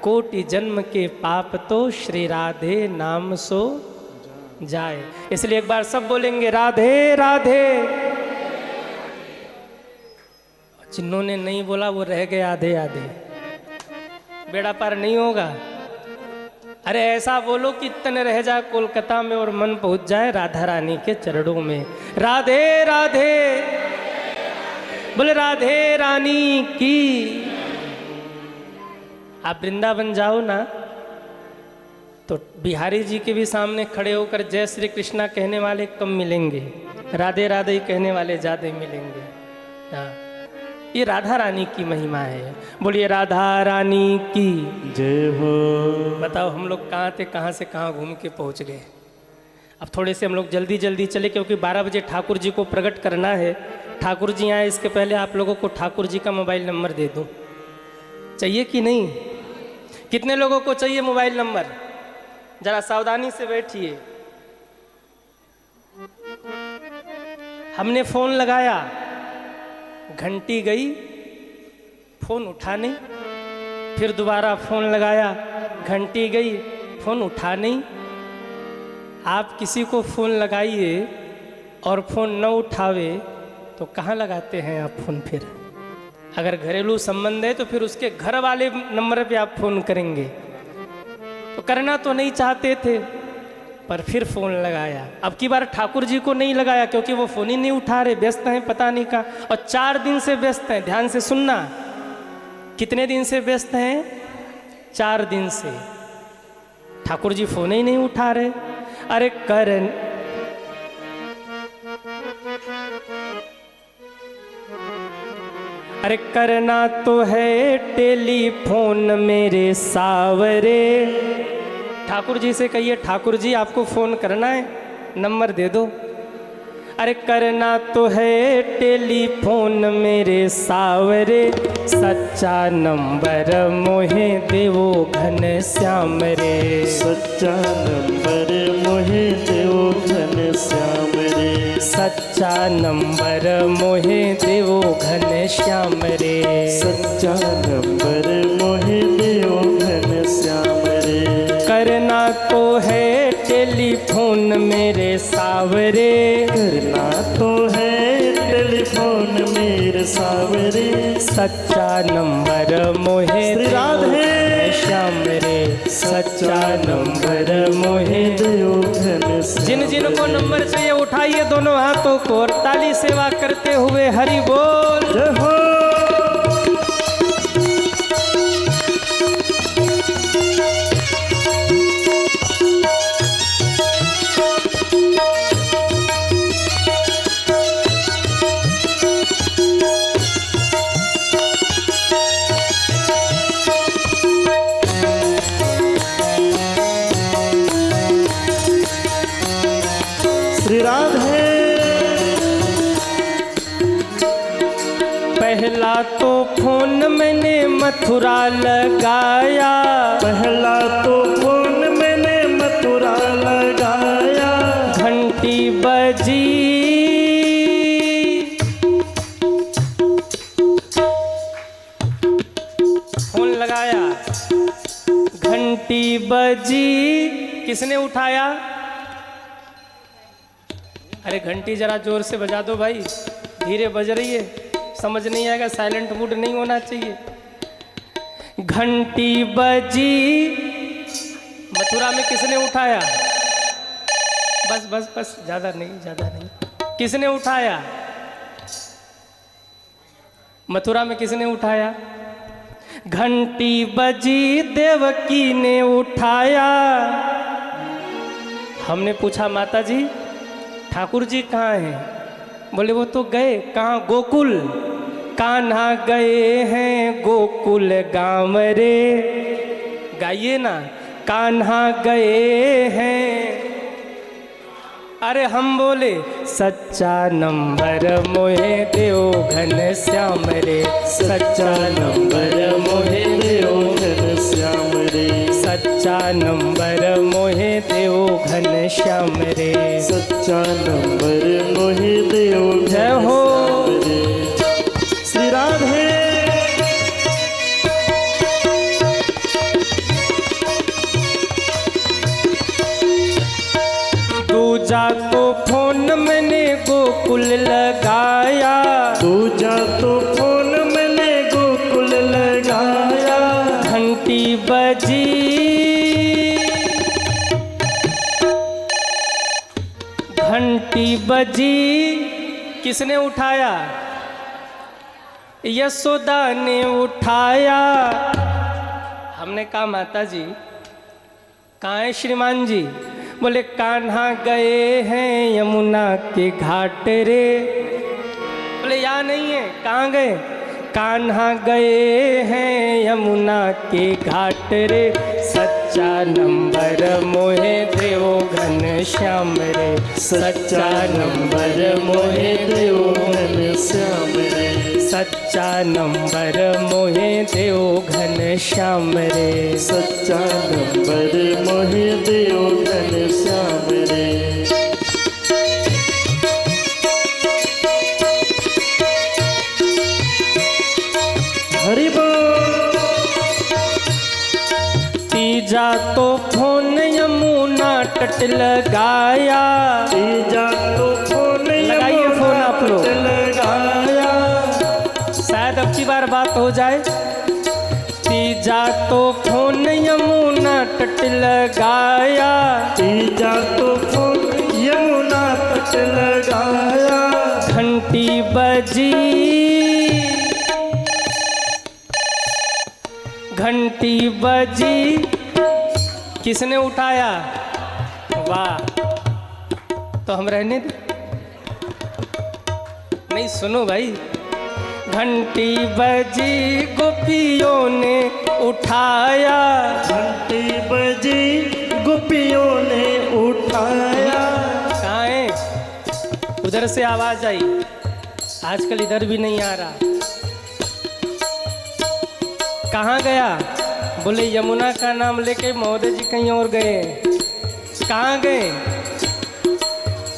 कोटि जन्म के पाप तो श्री राधे नाम सो जाए। इसलिए एक बार सब बोलेंगे, राधे राधे। जिन्होंने नहीं बोला वो रह गए आधे आधे, बेड़ा पार नहीं होगा। अरे ऐसा बोलो कि तन रह जाए कोलकाता में और मन पहुंच जाए राधा रानी के चरणों में। राधे राधे, बोले राधे रानी की। आप वृंदावन जाओ ना, तो बिहारी जी के भी सामने खड़े होकर जय श्री कृष्णा कहने वाले कम मिलेंगे, राधे राधे कहने वाले ज़्यादा मिलेंगे। हाँ, ये राधा रानी की महिमा है। बोलिए राधा रानी की जय हो। बताओ हम लोग कहाँ थे, कहाँ से कहाँ घूम के पहुँच गए। अब थोड़े से हम लोग जल्दी जल्दी चले, क्योंकि 12 बजे ठाकुर जी को प्रकट करना है। ठाकुर जी आए, इसके पहले आप लोगों को ठाकुर जी का मोबाइल नंबर दे दूँ, चाहिए कि नहीं? कितने लोगों को चाहिए मोबाइल नंबर? जरा सावधानी से बैठिए। हमने फोन लगाया, घंटी गई, फोन उठा नहीं। फिर दोबारा फोन लगाया, घंटी गई, फोन उठा नहीं। आप किसी को फोन लगाइए और फोन न उठावे तो कहाँ लगाते हैं आप फोन? फिर अगर घरेलू संबंध है तो फिर उसके घर वाले नंबर पे आप फोन करेंगे। तो करना तो नहीं चाहते थे, पर फिर फ़ोन लगाया। अब की बार ठाकुर जी को नहीं लगाया, क्योंकि वो फ़ोन ही नहीं उठा रहे, व्यस्त हैं पता नहीं का। और 4 दिन से व्यस्त हैं, ध्यान से सुनना। कितने दिन से व्यस्त हैं? 4 दिन से ठाकुर जी फ़ोन ही नहीं उठा रहे। अरे करना तो है टेलीफोन मेरे सावरे। ठाकुर जी से कहिए, ठाकुर जी आपको फ़ोन करना है, नंबर दे दो। अरे करना तो है टेलीफोन मेरे सावरे, सच्चा नंबर मोहे देवो घन श्याम रे। सच्चा नंबर मोहे देवो घन श्याम रे। सच्चा नंबर मोहे देवो घन श्याम रे। सच्चा नंबर मोहे देवो घन श्याम रे। करना तो है टेलीफोन मेरे सावरे। करना तो है टेलीफोन मेरे सावरे। सच्चा नंबर मोहे श्री राधे श्याम रे। सच्चा नंबर मोहे देवो घन श्याम। जिन जिन को नंबर चाहिए उठाइए दोनों हाथों को और ताली सेवा करते हुए हरि बोल। जय हो। मथुरा लगाया, पहला तो फोन मैंने मथुरा लगाया, घंटी बजी, फोन लगाया, घंटी बजी, किसने उठाया? अरे घंटी जरा जोर से बजा दो भाई, धीरे बज रही है, समझ नहीं आएगा, साइलेंट मूड नहीं होना चाहिए। घंटी बजी, मथुरा में किसने उठाया? बस बस बस, ज्यादा नहीं ज्यादा नहीं। किसने उठाया? मथुरा में किसने उठाया? घंटी बजी, देवकी ने उठाया। हमने पूछा माता जी ठाकुर जी कहाँ हैं? बोले वो तो गए। कहाँ? गोकुल। कान्हा गए हैं गोकुल गाँव रे, गाइए ना। कान्हा गए हैं। अरे हम बोले सच्चा नंबर मोहे देव घन श्याम रे, सच्चा नंबर मोहे देव घन श्याम रे, सच्चा नंबर मोहे देव घन श्याम रे, सच्चा नंबर मोहे देव। जय हो श्री राधे। दूजा तो फोन मैंने गोकुल लगाया, दूजा तो फोन मैंने गोकुल लगाया, घंटी बजी, घंटी बजी, किसने उठाया? यशोदा ने उठाया। हमने कहा माता जी कहाँ है श्रीमान जी? बोले कान्हा गए हैं यमुना के घाट रे। बोले यहाँ नहीं है। कहाँ गए? कान्हा गए हैं यमुना के घाट रे, सच्चा नंबर मोहे देव घन श्याम रे, सच्चा नंबर मोहे देव घन श्याम रे, सच्चा नंबर मोहे देव घन श्याम रे, सच्चा नंबर मोहे देव घन श्याम रे। हरि बोल। तीजा तो फोन यमुना तट लगाया, तीजा तो फोन लगाइए फोन आप लोग, लगाया, शायद अब की बार बात हो जाए। तीजा तो फोन यमुना तट लगाया, तीजा तो फोन यमुना तट लगाया, घंटी बजी, घंटी बजी, किसने उठाया? वाह, तो हम रहने दे। नहीं सुनो भाई, घंटी बजी, गोपियों ने उठाया, घंटी बजी, गोपियों ने उठाया। कहाँ है? उधर से आवाज आई, आजकल इधर भी नहीं आ रहा। कहाँ गया? बोले यमुना का नाम लेके महोदय जी कहीं और गए। कहाँ गए?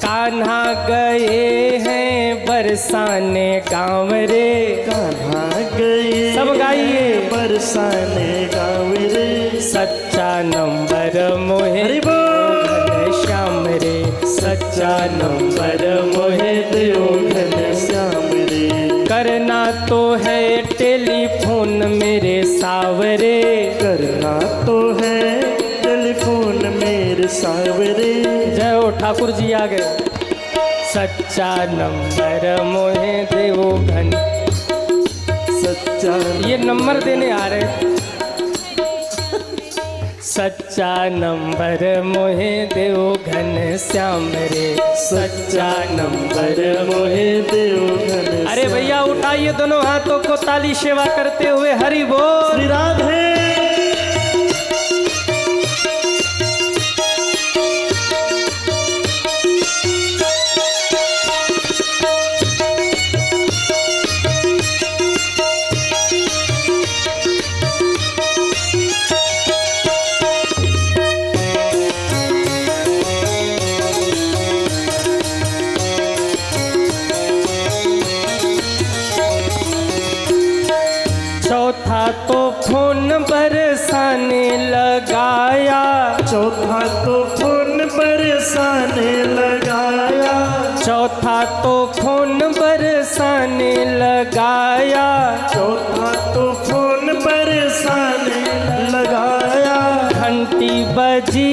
कान्हा गए हैं बरसाने गाँव रे, कान्हा गए सब गाइए, बरसाने गाँव रे, सच्चा नंबर मोहे हरि बोल। घन श्याम रे, सच्चा नंबर मोहे देव घन श्याम रे, करना तो है टेलीफोन मेरे सावरे, करना तो है टेलीफोन मेरे सावरे। जय हो ठाकुर जी आ गए। सच्चा नंबर मोहे देवो घन, सच्चा ये नंबर देने आ रहे। सच्चा नंबर मोहे देव घन श्याम रे, सच्चा नंबर मोहे। देव घन। अरे भैया उठाइए दोनों हाथों को, ताली सेवा करते हुए हरि बोल। श्री राधे। चौथा तो फोन बरसाने लगाया, चौथा तो फोन बरसाने लगाया, चौथा तो फोन बरसाने लगाया, चौथा तो फोन बरसाने लगाया। घंटी बजी,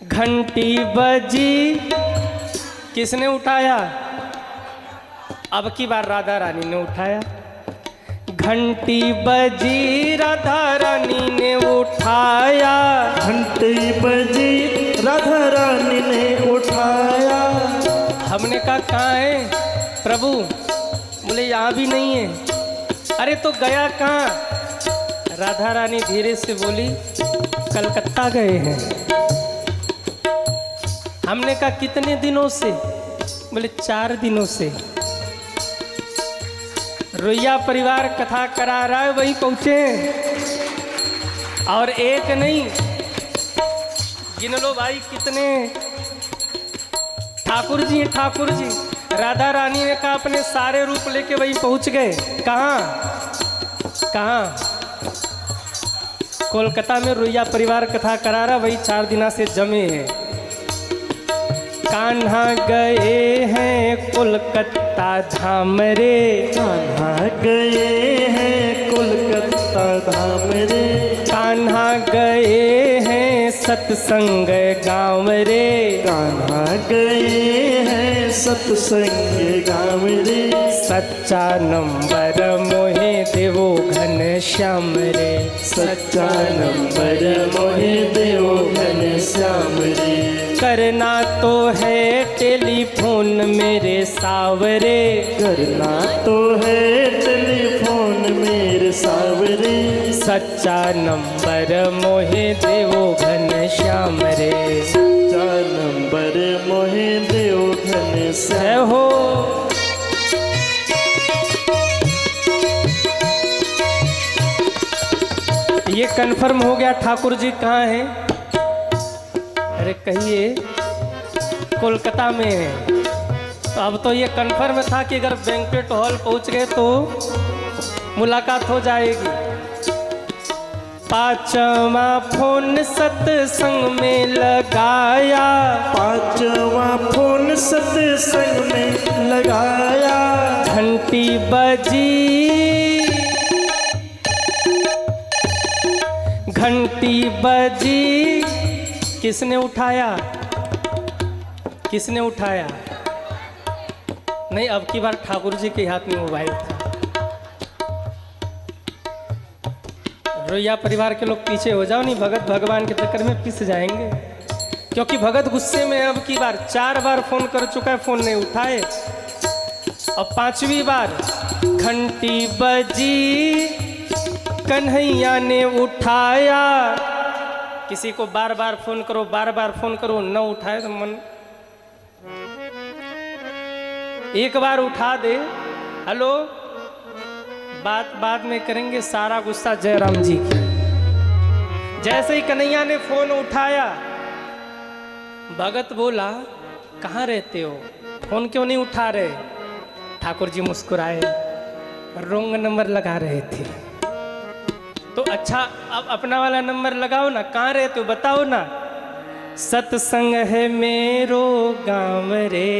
घंटी बजी, किसने उठाया? अब की बार राधा रानी ने उठाया। घंटी बजी, राधा रानी ने उठाया, घंटी बजी, राधा रानी ने उठाया। हमने कहा कहाँ है प्रभु? बोले यहाँ भी नहीं है। अरे तो गया कहाँ? राधा रानी धीरे से बोली कलकत्ता गए हैं। हमने कहा कितने दिनों से? बोले 4 दिनों से। रोइया परिवार कथा करा रहा है, वहीं पहुंचे और एक नहीं, गिन लो भाई कितने ठाकुर जी, ठाकुर जी। राधा रानी ने कहा अपने सारे रूप लेके वहीं पहुंच गए। कहाँ कहाँ? कोलकाता में रोइया परिवार कथा करा रहा, वही 4 दिना से जमे हैं। कान्हा गए हैं कोलकाता धाम रे, कान्हा गए हैं कोलकाता धाम रे, कान्हा गए हैं सत्संग गाँव रे, कान्हा गए हैं सत्संग गाँव रे। सच्चा नंबर मोहे देवो घन श्याम रे, सच्चा नंबर मोहे देवो घन श्याम रे। करना तो है टेलीफोन मेरे सावरे, करना तो है टेलीफोन मेरे सावरे। सच्चा नंबर मोहे देवो घन श्याम रे। सच्चा नंबर मोहे देवो घन जय श्याम। हो। ये कंफर्म हो गया ठाकुर जी कहाँ हैं? अरे कहिए कोलकाता में है। तो अब तो ये कंफर्म था कि अगर बैंक्वेट हॉल पहुंच गए तो मुलाकात हो जाएगी। 5वां फोन सत्संग में लगाया, 5वां फोन सत्संग में लगाया। घंटी बजी, घंटी बजी, किसने उठाया? किसने उठाया? नहीं, अब की बार ठाकुर जी के हाथ में मोबाइल था। रोइया परिवार के लोग पीछे हो जाओ, नहीं भगत भगवान के चक्कर में पिस जाएंगे। क्योंकि भगत गुस्से में अब की बार 4 बार फोन कर चुका है, फोन नहीं उठाए। और 5वीं बार घंटी बजी, कन्हैया ने उठाया। किसी को बार बार फोन करो, बार बार फोन करो, न उठाए तो मन, एक बार उठा दे, हेलो, बात बाद में करेंगे, सारा गुस्सा जयराम जी की। जैसे ही कन्हैया ने फोन उठाया, भगत बोला कहाँ रहते हो, फोन क्यों नहीं उठा रहे? ठाकुर जी मुस्कुराए, रोंग नंबर लगा रहे थे। तो अच्छा, अब अपना वाला नंबर लगाओ ना, कहाँ रहते हो बताओ ना। सत्संग है मेरो गाँव रे,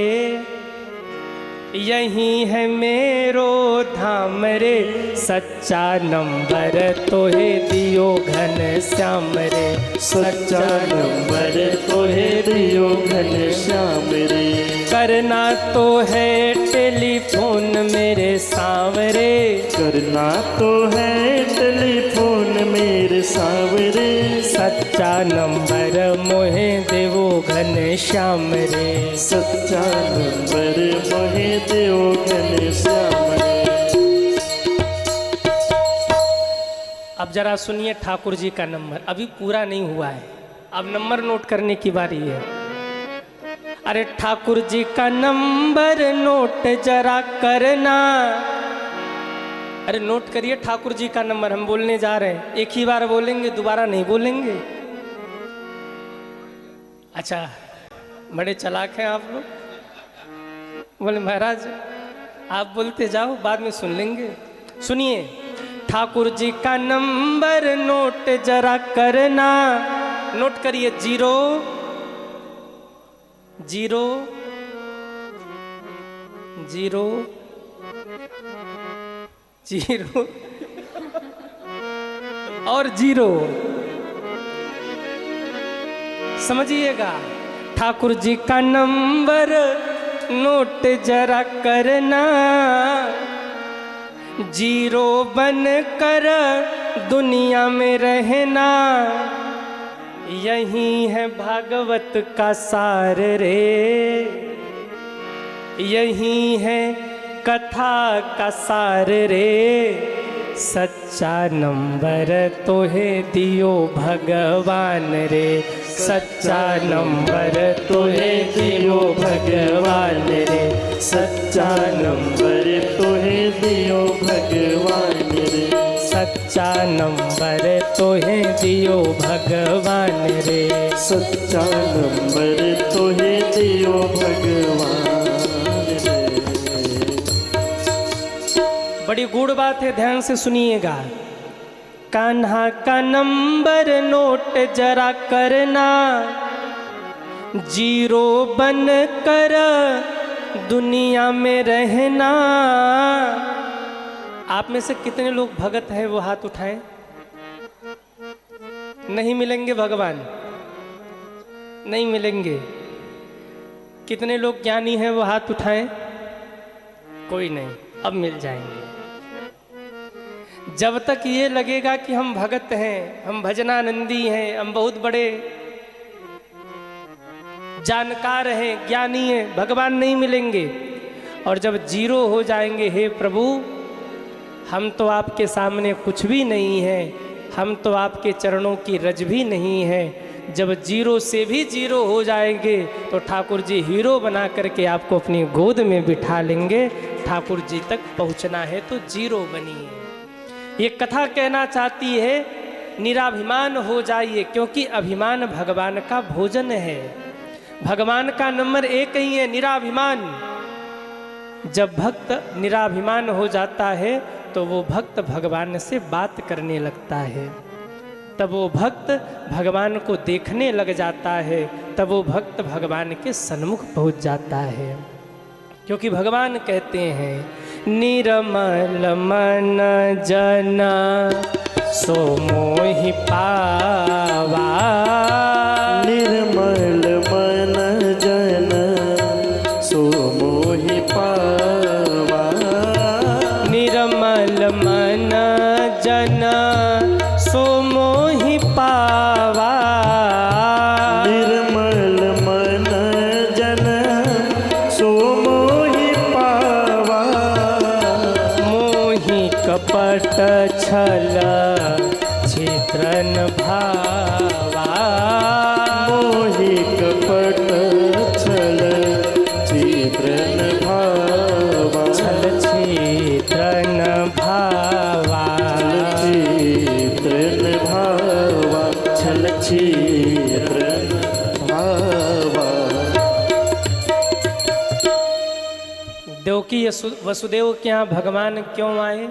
यही है मेरो धाम रे। सच्चा नंबर तो है दियो घन श्याम रे, सच्चा नंबर तो है दियो घन श्याम रे। करना तो है टेलीफोन मेरे सांवरे, करना तो है टेलीफोन मेरे सांवरे। सच्चा नंबर मोहे देवो घन श्याम रे। सच्चा नंबर मोहे देवो घन श्याम रे। अब जरा सुनिए ठाकुर जी का नंबर, अभी पूरा नहीं हुआ है, अब नंबर नोट करने की बारी है। अरे ठाकुर जी का नंबर नोट जरा करना। अरे नोट करिए ठाकुर जी का नंबर, हम बोलने जा रहे हैं, एक ही बार बोलेंगे, दोबारा नहीं बोलेंगे। अच्छा, बड़े चालाक हैं आप लोग। बोले महाराज आप बोलते जाओ, बाद में सुन लेंगे। सुनिए, ठाकुर जी का नंबर नोट जरा करना, नोट करिए 0 0 0 0 और 0, समझिएगा। ठाकुर जी का नंबर नोट जरा करना, 0 बन कर दुनिया में रहना, यही है भागवत का सार रे, यही है कथा का सार रे, सच्चा नंबर तो है दियो भगवान रे, सच्चा नंबर तो है दियो भगवान रे, सच्चा नंबर तो है दियो भगवान रे, सच्चा नंबर तो है दियो भगवान रे, सच्चा नंबर तो है दियो भगवान रे। बड़ी गूढ़ बात है, ध्यान से सुनिएगा। कान्हा का नंबर नोट जरा करना, 0 बन कर दुनिया में रहना। आप में से कितने लोग भगत हैं वो हाथ उठाएं। नहीं मिलेंगे भगवान, नहीं मिलेंगे। कितने लोग ज्ञानी हैं वो हाथ उठाएं। कोई नहीं, अब मिल जाएंगे। जब तक ये लगेगा कि हम भगत हैं, हम भजनानंदी हैं, हम बहुत बड़े जानकार हैं, ज्ञानी हैं, भगवान नहीं मिलेंगे। और जब 0 हो जाएंगे, हे प्रभु हम तो आपके सामने कुछ भी नहीं है, हम तो आपके चरणों की रज भी नहीं है। जब 0 से भी 0 हो जाएंगे तो ठाकुर जी हीरो बना करके आपको अपनी गोद में बिठा लेंगे। ठाकुर जी तक पहुंचना है तो 0 बनिए। ये कथा कहना चाहती है निराभिमान हो जाइए, क्योंकि अभिमान भगवान का भोजन है। भगवान का नंबर 1 ही है, निराभिमान। जब भक्त निराभिमान हो जाता है तो वो भक्त भगवान से बात करने लगता है, तब वो भक्त भगवान को देखने लग जाता है, तब वो भक्त भगवान के सन्मुख पहुंच जाता है। क्योंकि भगवान कहते हैं निर्मल मन जन सो मोहि पावा, निर्मल मन जन सो मोहि पावा, निर्मल मन जन सो मोहि पावा, निर्मल मन जन सो मोहि पावा, मोहि कपट छल छिद्रन भावा, मोहि कपट छल छिद्रन भावा, छल छिद्रन भावा, छिद्रन भावा, छल छिद्रन भावा। देवकी वसुदेव के यहाँ भगवान क्यों आए?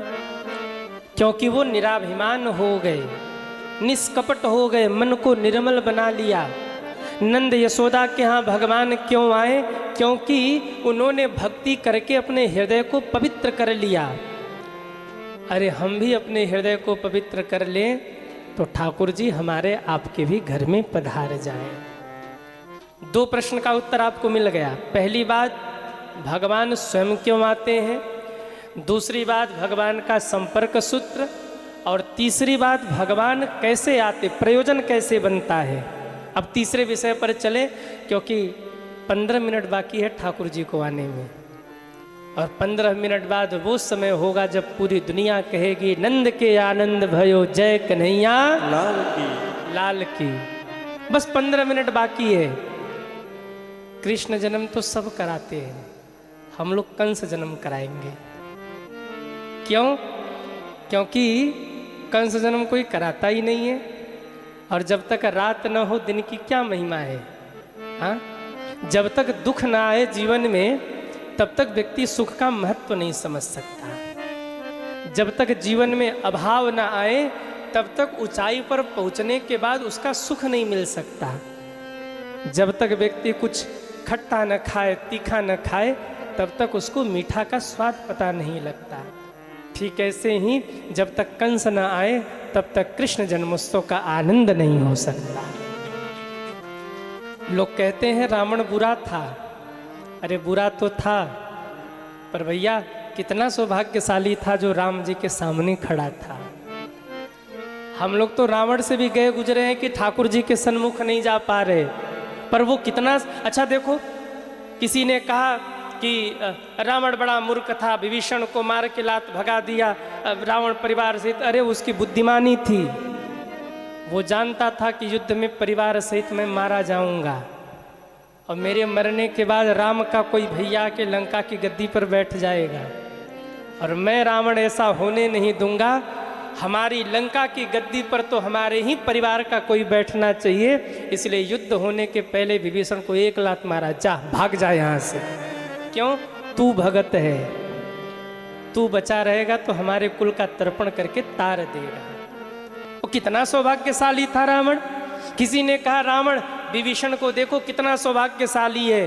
क्योंकि वो निराभिमान हो गए, निष्कपट हो गए, मन को निर्मल बना लिया। नंद यशोदा के यहाँ भगवान क्यों आए? क्योंकि उन्होंने भक्ति करके अपने हृदय को पवित्र कर लिया। अरे हम भी अपने हृदय को पवित्र कर लें तो ठाकुर जी हमारे आपके भी घर में पधार जाएं। 2 प्रश्न का उत्तर आपको मिल गया। पहली बात, भगवान स्वयं क्यों आते हैं। दूसरी बात, भगवान का संपर्क सूत्र। और तीसरी बात, भगवान कैसे आते, प्रयोजन कैसे बनता है। अब तीसरे विषय पर चले, क्योंकि 15 मिनट बाकी है ठाकुर जी को आने में। और 15 मिनट बाद वो समय होगा जब पूरी दुनिया कहेगी नंद के आनंद भयो जय कन्हैया लाल की, लाल की। बस 15 मिनट बाकी है। कृष्ण जन्म तो सब कराते हैं, हम लोग कंस जन्म कराएंगे। क्यों? क्योंकि कंस जन्म कोई कराता ही नहीं है। और जब तक रात न हो दिन की क्या महिमा है। हाँ, जब तक दुख ना आए जीवन में तब तक व्यक्ति सुख का महत्व नहीं समझ सकता। जब तक जीवन में अभाव न आए तब तक ऊंचाई पर पहुंचने के बाद उसका सुख नहीं मिल सकता। जब तक व्यक्ति कुछ खट्टा न खाए, तीखा न खाए, तब तक उसको मीठा का स्वाद पता नहीं लगता। ठीक ऐसे ही जब तक कंस न आए तब तक कृष्ण जन्मोत्सव का आनंद नहीं हो सकता। लोग कहते हैं रावण बुरा था। अरे बुरा तो था, पर भैया कितना सौभाग्यशाली था जो राम जी के सामने खड़ा था। हम लोग तो रावण से भी गए गुजरे हैं कि ठाकुर जी के सन्मुख नहीं जा पा रहे, पर वो कितना अच्छा। देखो, किसी ने कहा कि रावण बड़ा मूर्ख था, विभीषण को मार के लात भगा दिया रावण परिवार सहित। अरे उसकी बुद्धिमानी थी, वो जानता था कि युद्ध में परिवार सहित मैं मारा जाऊंगा और मेरे मरने के बाद राम का कोई भैया के लंका की गद्दी पर बैठ जाएगा, और मैं रावण ऐसा होने नहीं दूंगा। हमारी लंका की गद्दी पर तो हमारे ही परिवार का कोई बैठना चाहिए। इसलिए युद्ध होने के पहले विभीषण को एक लात मारा, जा भाग जा यहाँ से। क्यों? तू भगत है, तू बचा रहेगा तो हमारे कुल का तर्पण करके तार देगा। वो कितना सौभाग्यशाली था रावण। किसी ने कहा रावण विभीषण को देखो कितना सौभाग्यशाली है,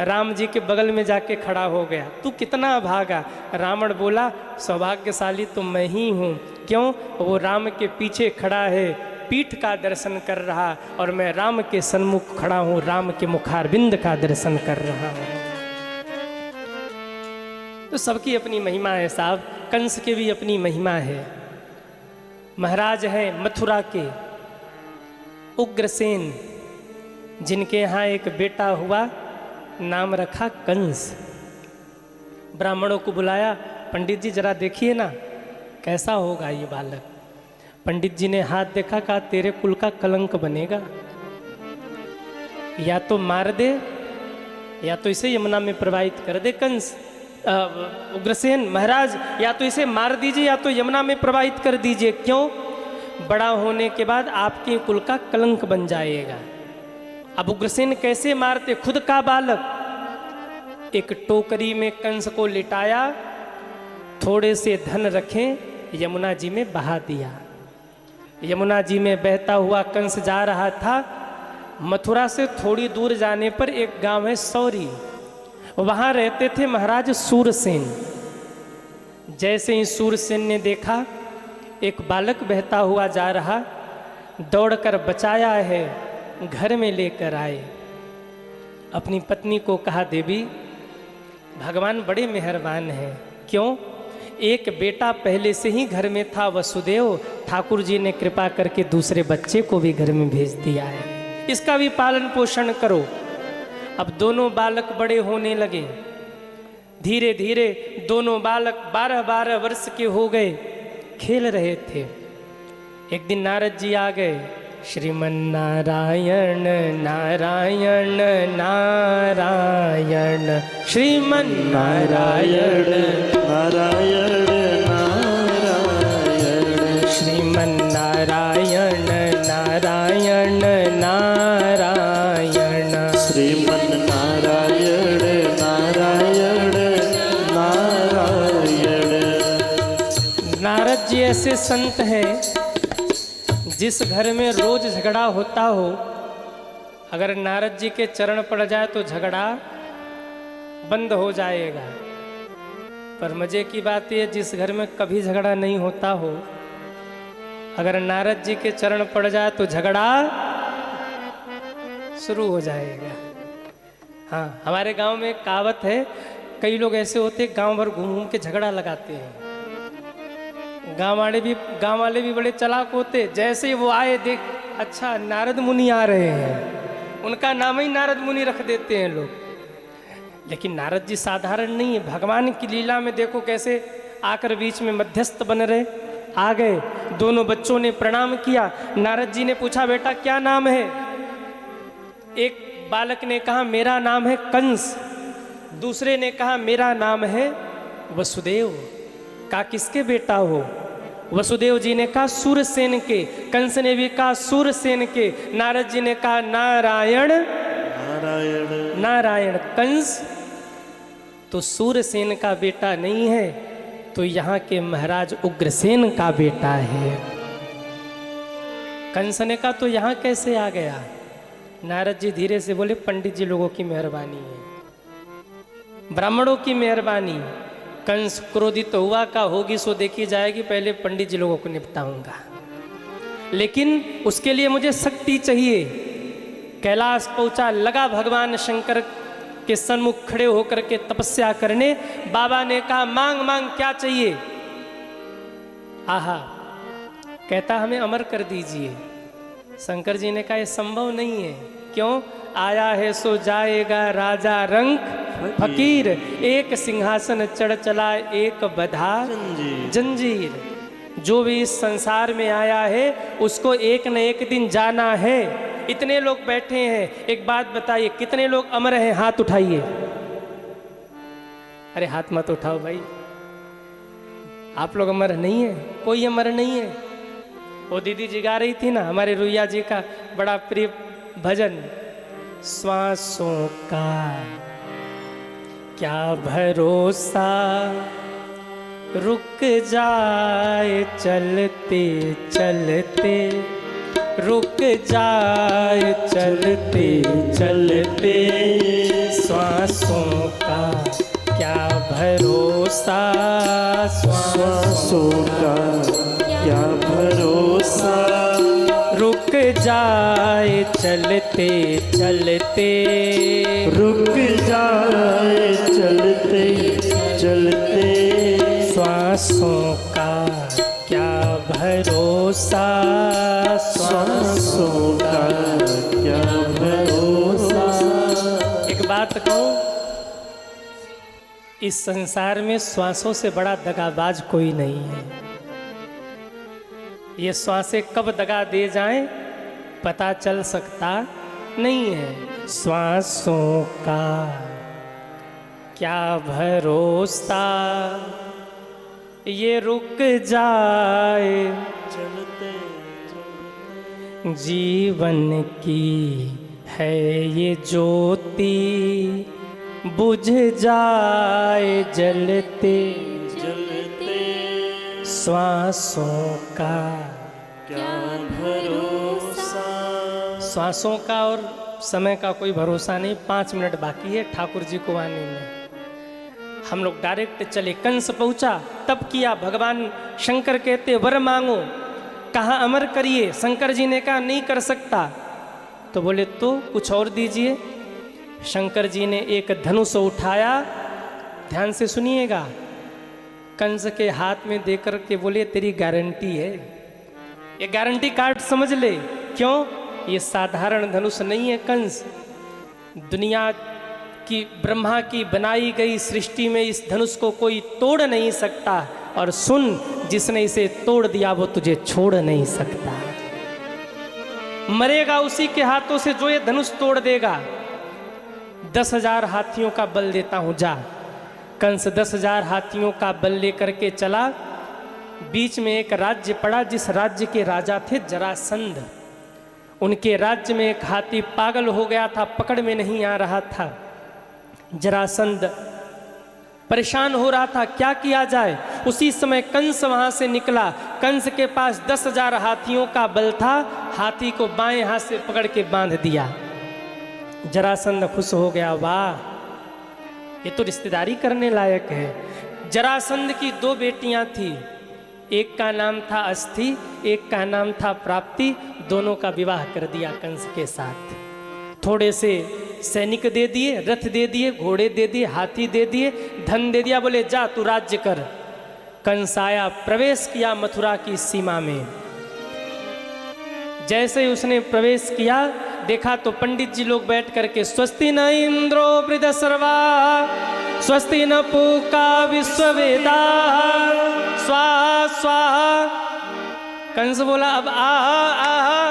राम जी के बगल में जाके खड़ा हो गया, तू कितना भागा। रावण बोला सौभाग्यशाली तो मैं ही हूँ। क्यों? वो राम के पीछे खड़ा है, पीठ का दर्शन कर रहा, और मैं राम के सन्मुख खड़ा हूँ, राम के मुखारबिंद का दर्शन कर रहा हूँ। तो सबकी अपनी महिमा है साहब। कंस के भी अपनी महिमा है। महाराज हैं मथुरा के उग्रसेन, जिनके यहाँ एक बेटा हुआ, नाम रखा कंस। ब्राह्मणों को बुलाया, पंडित जी जरा देखिए ना कैसा होगा ये बालक। पंडित जी ने हाथ देखा, कहा तेरे कुल का कलंक बनेगा, या तो मार दे या तो इसे यमुना में प्रवाहित कर दे। कंस उग्रसेन महाराज, या तो इसे मार दीजिए या तो यमुना में प्रवाहित कर दीजिए। क्यों? बड़ा होने के बाद आपके कुल का कलंक बन जाएगा। अब उग्रसेन कैसे मारते? खुद का बालक। एक टोकरी में कंस को लिटाया, थोड़े से धन रखे, यमुना जी में बहा दिया। यमुना जी में बहता हुआ कंस जा रहा था। मथुरा से थोड़ी दूर जाने पर एक गांव है सौरी, वहां रहते थे महाराज सूरसेन। जैसे ही सूरसेन ने देखा एक बालक बहता हुआ जा रहा, दौड़कर बचाया है, घर में लेकर आए। अपनी पत्नी को कहा देवी भगवान बड़े मेहरबान हैं। क्यों? एक बेटा पहले से ही घर में था वसुदेव, ठाकुर जी ने कृपा करके दूसरे बच्चे को भी घर में भेज दिया है, इसका भी पालन पोषण करो। अब दोनों बालक बड़े होने लगे। धीरे धीरे दोनों बालक 12-12 वर्ष के हो गए, खेल रहे थे। एक दिन नारद जी आ गए। श्रीमन नारायण नारायण नारायण, श्रीमन नारायण नारायण नारायण, श्रीमन नारायण नारायण नारायण, श्रीमन नारायण नारायण नारायण। नारद जी ऐसे संत हैं जिस घर में रोज झगड़ा होता हो, अगर नारद जी के चरण पड़ जाए तो झगड़ा बंद हो जाएगा। पर मजे की बात यह, जिस घर में कभी झगड़ा नहीं होता हो, अगर नारद जी के चरण पड़ जाए तो झगड़ा शुरू हो जाएगा। हाँ, हमारे गांव में एक कहावत है, कई लोग ऐसे होते गांव भर घूम घूम के झगड़ा लगाते हैं। गांव वाले भी बड़े चालाक होते। जैसे ही वो आए, देख अच्छा नारद मुनि आ रहे हैं, उनका नाम ही नारद मुनि रख देते हैं लोग। लेकिन नारद जी साधारण नहीं है। भगवान की लीला में देखो कैसे आकर बीच में मध्यस्थ बन रहे। आ गए, दोनों बच्चों ने प्रणाम किया। नारद जी ने पूछा बेटा क्या नाम है? एक बालक ने कहा मेरा नाम है कंस, दूसरे ने कहा मेरा नाम है वसुदेव। कहा किसके बेटा हो? वसुदेव जी ने कहा सूरसेन के। कंस ने भी कहा सूरसेन के। नारद जी ने कहा नारायण नारायण नारायण। कंस तो सूरसेन का बेटा नहीं है, तो यहाँ के महाराज उग्रसेन का बेटा है। कंस ने कहा तो यहाँ कैसे आ गया? नारद जी धीरे से बोले, पंडित जी लोगों की मेहरबानी है, ब्राह्मणों की मेहरबानी। कंस क्रोधित तो हुआ का होगी सो देखी जाएगी, पहले पंडित जी लोगों को निपटाऊंगा, लेकिन उसके लिए मुझे शक्ति चाहिए। कैलाश पहुंचा, लगा भगवान शंकर के सन्मुख खड़े होकर के तपस्या करने। बाबा ने कहा मांग मांग क्या चाहिए? आहा, कहता हमें अमर कर दीजिए। शंकर जी ने कहा यह संभव नहीं है। क्यों? आया है सो जाएगा राजा रंक फकीर, एक सिंहासन चढ़ चला एक बधा जंजीर। जो भी इस संसार में आया है उसको एक न एक दिन जाना है। इतने लोग बैठे हैं, एक बात बताइए, कितने लोग अमर हैं? हाथ उठाइए। अरे हाथ मत उठाओ भाई, आप लोग अमर नहीं है, कोई अमर नहीं है। वो दीदी जी गा रही थी ना, हमारे रुइया जी का बड़ा प्रिय भजन, श्वासों का क्या भरोसा, रुक जाए चलते चलते, रुक जाए चलते चलते, श्वासों का क्या भरोसा, श्वासों का क्या भरोसा, रुक जाए चलते चलते, रुक जाए चलते चलते, श्वासों का क्या भरोसा, श्वासों का क्या भरोसा। एक बात कहूं, इस संसार में श्वासों से बड़ा दगाबाज कोई नहीं है। ये श्वासें कब दगा दे जाएं पता चल सकता नहीं है। श्वासों का क्या भरोसा, ये रुक जाए चलते जीवन की है ये ज्योति, बुझ जाए जलते जलते, श्वासों का क्या भरोसा। श्वासों का और समय का कोई भरोसा नहीं। 5 मिनट बाकी है ठाकुर जी को आने में। हम लोग डायरेक्ट चले। कंस पहुंचा, तब किया। भगवान शंकर कहते वर मांगो, कहा अमर करिए। शंकर जी ने कहा नहीं कर सकता। तो बोले तो कुछ और दीजिए। शंकर जी ने एक धनुष उठाया, ध्यान से सुनिएगा, कंस के हाथ में देकर के बोले तेरी गारंटी है, ये गारंटी कार्ड समझ ले। क्यों? ये साधारण धनुष नहीं है कंस, दुनिया की ब्रह्मा की बनाई गई सृष्टि में इस धनुष को कोई तोड़ नहीं सकता। और सुन, जिसने इसे तोड़ दिया वो तुझे छोड़ नहीं सकता। मरेगा उसी के हाथों से जो ये धनुष तोड़ देगा। 10,000 हाथियों का बल देता हूं, जा। कंस 10,000 हाथियों का बल लेकर के चला। बीच में एक राज्य पड़ा, जिस राज्य के राजा थे जरासंध। उनके राज्य में एक हाथी पागल हो गया था, पकड़ में नहीं आ रहा था। जरासंध परेशान हो रहा था, क्या किया जाए। उसी समय कंस वहां से निकला। कंस के पास 10,000 हाथियों का बल था। हाथी को बाएं हाथ से पकड़ के बांध दिया। जरासंध खुश हो गया, वाह ये तो रिश्तेदारी करने लायक है। जरासंध की 2 बेटियां थी, एक का नाम था अस्थि, एक का नाम था प्राप्ति। दोनों का विवाह कर दिया कंस के साथ। थोड़े से सैनिक दे दिए, रथ दे दिए, घोड़े दे दिए, हाथी दे दिए, धन दे दिया। बोले जा तू राज्य कर। कंस आया, प्रवेश किया मथुरा की सीमा में। जैसे ही उसने प्रवेश किया, देखा तो पंडित जी लोग बैठ करके स्वस्ति न इंद्रो वृद्धसर्वा, स्वस्ति न पूका विश्ववेदा, स्वाहा स्वाहा। कंस बोला अब आहा आहा,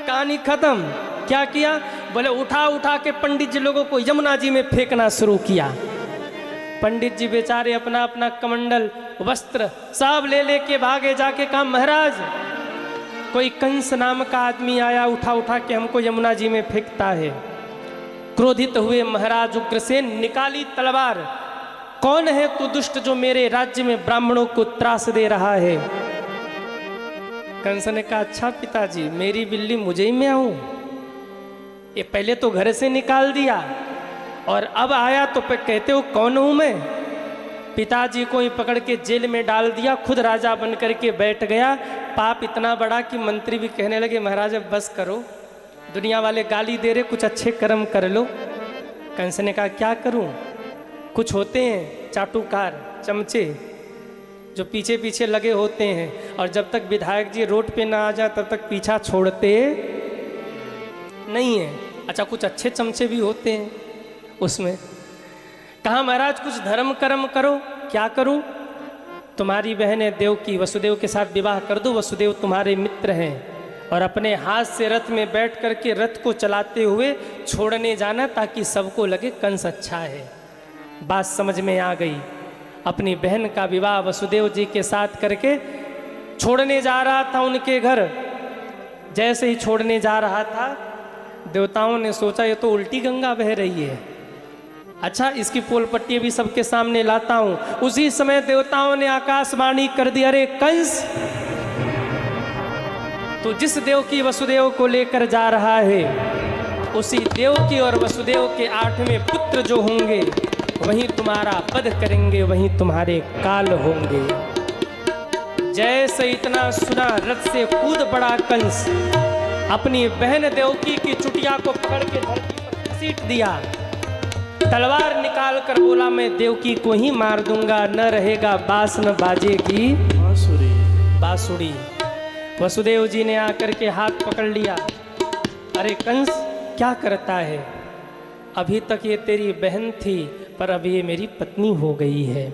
कहानी खत्म। क्या किया? बोले उठा उठा के पंडित जी लोगों को यमुना जी में फेंकना शुरू किया। पंडित जी बेचारे अपना अपना कमंडल वस्त्र सब ले लेके भागे। जाके कहा महाराज, कोई कंस नाम का आदमी आया, उठा उठा के हमको यमुना जी में फेंकता है। क्रोधित हुए महाराज उग्रसेन, निकाली तलवार। कौन है तू दुष्ट जो मेरे राज्य में ब्राह्मणों को त्रास दे रहा है? कंस ने कहा, अच्छा पिताजी, मेरी बिल्ली मुझे ही में आऊं? ये पहले तो घर से निकाल दिया और अब आया तो कहते हो कौन हूं मैं? पिताजी को ही पकड़ के जेल में डाल दिया, खुद राजा बन करके बैठ गया। पाप इतना बड़ा कि मंत्री भी कहने लगे, महाराज अब बस करो, दुनिया वाले गाली दे रहे, कुछ अच्छे कर्म कर लो। कंस ने कहा, क्या करूं? कुछ होते हैं चाटुकार, चमचे, जो पीछे पीछे लगे होते हैं, और जब तक विधायक जी रोड पे ना आ जाए तब तक पीछा छोड़ते नहीं है। अच्छा, कुछ अच्छे चमचे भी होते हैं उसमें। कहा, महाराज कुछ धर्म कर्म करो। क्या करूं? तुम्हारी बहन है देवकी, वसुदेव के साथ विवाह कर दो, वसुदेव तुम्हारे मित्र हैं, और अपने हाथ से रथ में बैठ करके रथ को चलाते हुए छोड़ने जाना, ताकि सबको लगे कंस अच्छा है। बात समझ में आ गई। अपनी बहन का विवाह वसुदेव जी के साथ करके छोड़ने जा रहा था उनके घर। जैसे ही छोड़ने जा रहा था, देवताओं ने सोचा ये तो उल्टी गंगा बह रही है, अच्छा इसकी पोल पट्टी भी सबके सामने लाता हूं। उसी समय देवताओं ने आकाशवाणी कर दी, अरे कंस, तो जिस देव की वसुदेव को लेकर जा रहा है, उसी देव की और वसुदेव के 8वें पुत्र जो होंगे वहीं तुम्हारा वध करेंगे, वहीं तुम्हारे काल होंगे। जैसे इतना सुना, रथ से कूद पड़ा कंस, अपनी बहन देवकी की चुटिया को पकड़ के धरती पर घसीट दिया। तलवार निकाल कर बोला, मैं देवकी को ही मार दूंगा, न रहेगा बास न बाजेगी बांसुरी। वसुदेव जी ने आकर के हाथ पकड़ लिया, अरे कंस क्या करता है? अभी तक ये तेरी बहन थी, पर अब ये मेरी पत्नी हो गई है।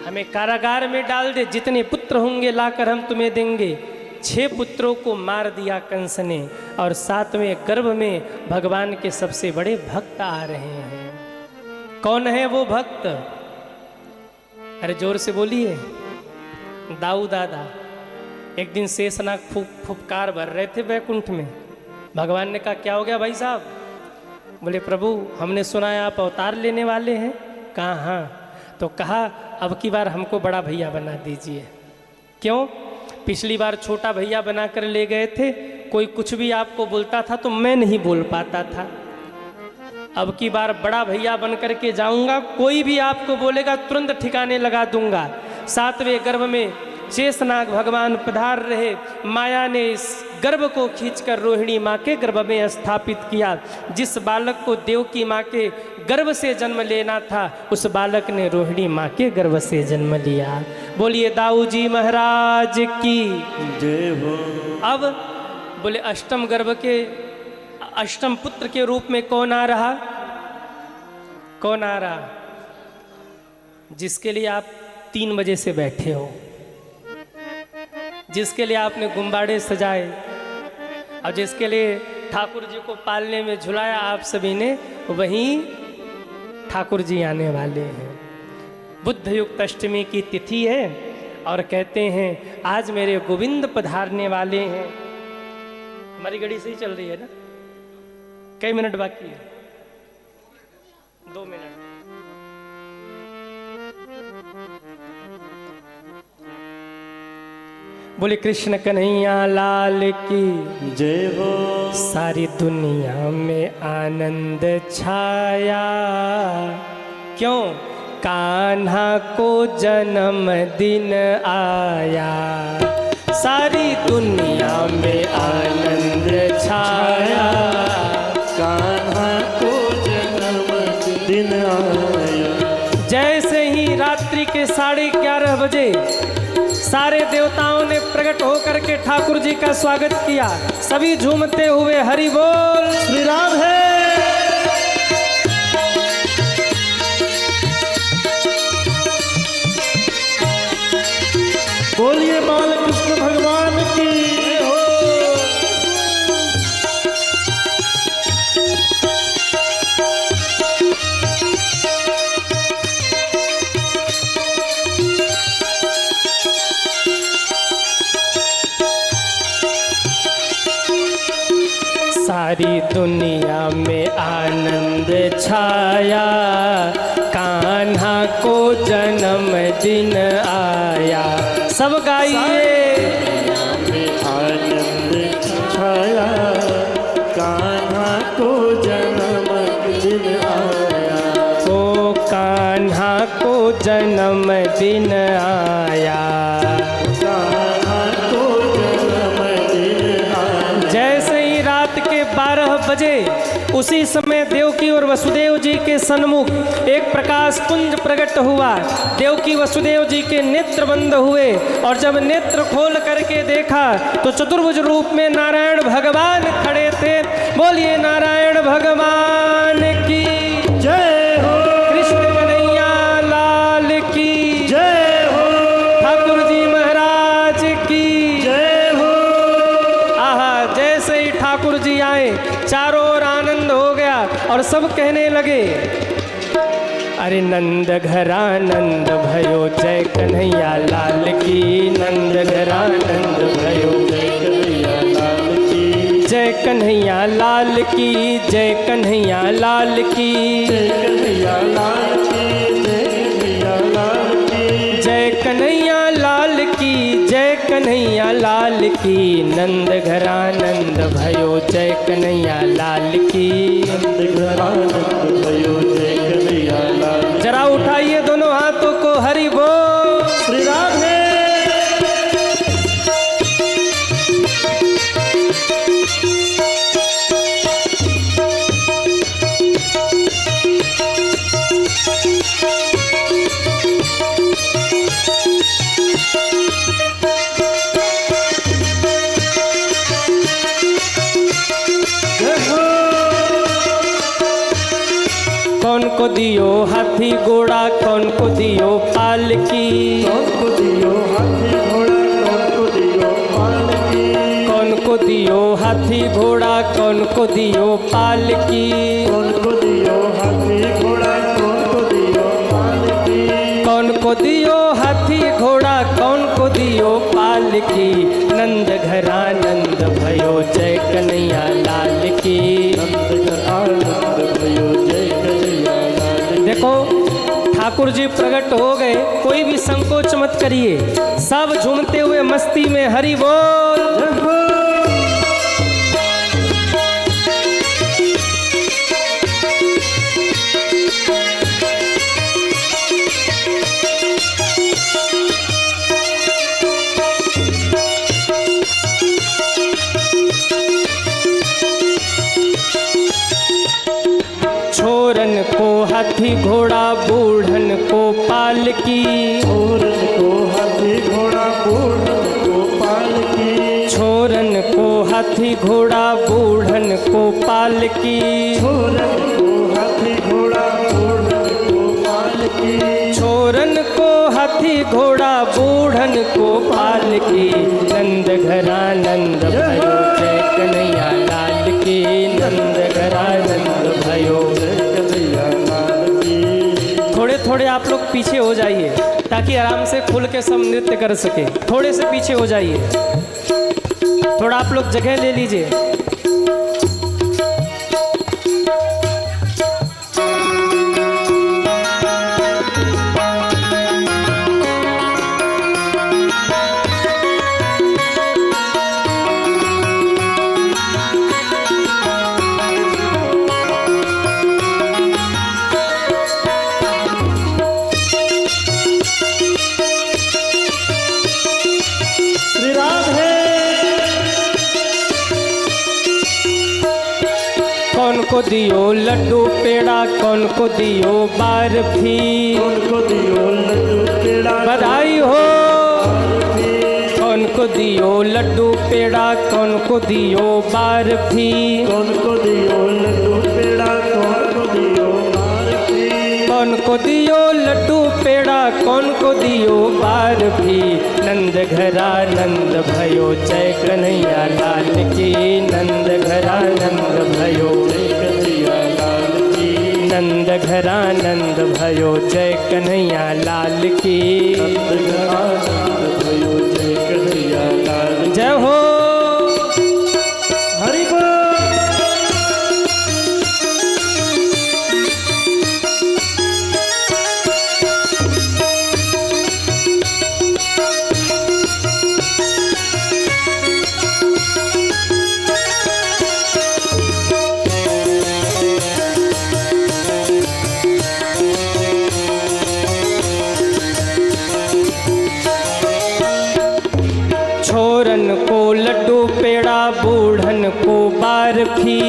हमें कारागार में डाल दे, जितने पुत्र होंगे लाकर हम तुम्हें देंगे। 6 पुत्रों को मार दिया कंस ने, और 7वें गर्भ में भगवान के सबसे बड़े भक्त आ रहे हैं। कौन है वो भक्त? अरे जोर से बोलिए। दाऊ दादा। एक दिन शेषनाग फुफकार भर रहे थे वैकुंठ में। भगवान ने कहा, क्या हो गया भाई साहब? बोले, प्रभु हमने सुना है आप अवतार लेने वाले हैं। कहा हाँ। तो कहा, अब की बार हमको बड़ा भैया बना दीजिए। क्यों? पिछली बार छोटा भैया बनाकर ले गए थे, कोई कुछ भी आपको बोलता था तो मैं नहीं बोल पाता था। अब की बार बड़ा भैया बन करके जाऊंगा, कोई भी आपको बोलेगा तुरंत ठिकाने लगा दूंगा। 7वें गर्भ में शेषनाग भगवान पधार रहे। माया ने इस गर्भ को खींचकर रोहिणी माँ के गर्भ में स्थापित किया। जिस बालक को देव की माँ के गर्भ से जन्म लेना था, उस बालक ने रोहिणी माँ के गर्भ से जन्म लिया। बोलिए दाऊ जी महाराज की जय हो। अब बोले, अष्टम गर्भ के अष्टम पुत्र के रूप में कौन आ रहा? कौन आ रहा? जिसके लिए आप 3 बजे से बैठे हो, जिसके लिए आपने गुम्बाड़े सजाए, और जिसके लिए ठाकुर जी को पालने में झुलाया आप सभी ने, वहीं ठाकुर जी आने वाले हैं। बुद्ध युक्त अष्टमी की तिथि है, और कहते हैं आज मेरे गोविंद पधारने वाले हैं। हमारी घड़ी सही चल रही है ना? कई मिनट बाकी है? 2 मिनट। बोले कृष्ण कन्हैया लाल की जय हो। सारी दुनिया में आनंद छाया, क्यों? कान्हा को जन्म दिन आया। सारी दुनिया में आनंद छाया, कान्हा को जन्म दिन आया। जैसे ही रात्रि के 11:30 बजे सारे देवताओं ने प्रकट होकर के ठाकुर जी का स्वागत किया। सभी झूमते हुए हरि बोल श्री राम है। बोलिए बाल कृष्ण भगवान की हो। सारी दुनिया में आनंद छाया, कान्हा को जन्म दिन आया। सब गाइए। आनंद छाया, कान्हा को जन्म दिन आया। ओ कान्हा को जन्म दिन आया। कान्हा को जन्म दिन आया। जैसे ही रात के 12 बजे उसी समय देवकी और वसुदेव जी के सन्मुख एक प्रकाश पुंज प्रकट हुआ। देवकी वसुदेव जी के नेत्र बंद हुए और जब नेत्र खोल करके देखा तो चतुर्भुज रूप में नारायण भगवान खड़े थे। बोलिए नारायण भगवान की जय हो। कृष्ण कन्हैया लाल की जय हो। ठाकुर जी महाराज की जय हो। आहा, जैसे ही ठाकुर जी आए चारों ओर आनंद हो गया और सब कहने लगे, अरे नंद घरानंद भयो जय कन्हैया लाल की। नंद घरानंद भयो जय कन्हैया लाल की। जय कन्हैया लाल की। जय कन्हैया लाल की। जय कन्हैया लाल की। जय कन्हैया लाल की। जय कन्हैया लाल की। जय कन्हैया लाल की। नंद घरानंद भयो जय कन्हैया लाल की। नंद घरानंद भयो जय कन्हैया लाल। जरा उठाइए दोनों हाथों को, हरि बोल। श्री राधे। कौन को दियो हाथी घोड़ा, कौन को दियो पालकी। कौन को दियो हाथी घोड़ा, कौन को दियो पालकी। कौन को दियो हाथी घोड़ा, कौन को दियो पालकी। कौन को दियो हाथी घोड़ा, कौन को दियो पालकी। कौन को दियो हाथी घोड़ा, कौन को दियो पालकी। नंद घरानंद भयो जय कन्हैया लाल की। नंद घरानंद भयो जय कन्हैया लाल। देखो ठाकुर जी प्रकट हो गए, कोई भी संकोच मत करिए, सब झूमते हुए मस्ती में हरि बोल। जय हो। छोरन को हाथी घोड़ा, बूढ़न को पालकी। छोरन को हाथी घोड़ा, बूढ़न को पालकी। छोरन को हाथी घोड़ा, बूढ़न को पालकी। छोरन को हाथी घोड़ा, बूढ़न को पालकी। छोरन को हाथी घोड़ा, बूढ़न को पालकी। नंद घरानंद भयो जय कन्हैया लाल की। नंद घरानंद भयो। थोड़े थोड़े आप लोग पीछे हो जाइए ताकि आराम से खुल के सब नृत्य कर सके। थोड़े से पीछे हो जाइए, थोड़ा आप लोग जगह ले लीजिए। श्री राधे। कौन को दियो लड्डू पेड़ा, कौन को दियो बर्फी। कौन को दियो लड्डू पेड़ा, बधाई हो। कौन को दियो लड्डू पेड़ा, कौन को दियो बर्फी। कौन को दियो लड्डू पेड़ा, कौन को दियो बर्फी। कौन को दियो लड्डू पेड़ा, कौन को दियो बर्फी। नंद घरानंद भयो जय कन्हैया लाल की। नंद घरानंद भयो जय कन्हैया लाल की। नंद घरानंद भयो जय कन्हैया लाल की। नंद घरानंद भयो जय कन्हैया लाल। जय हो। हरि बोल। को बारफी।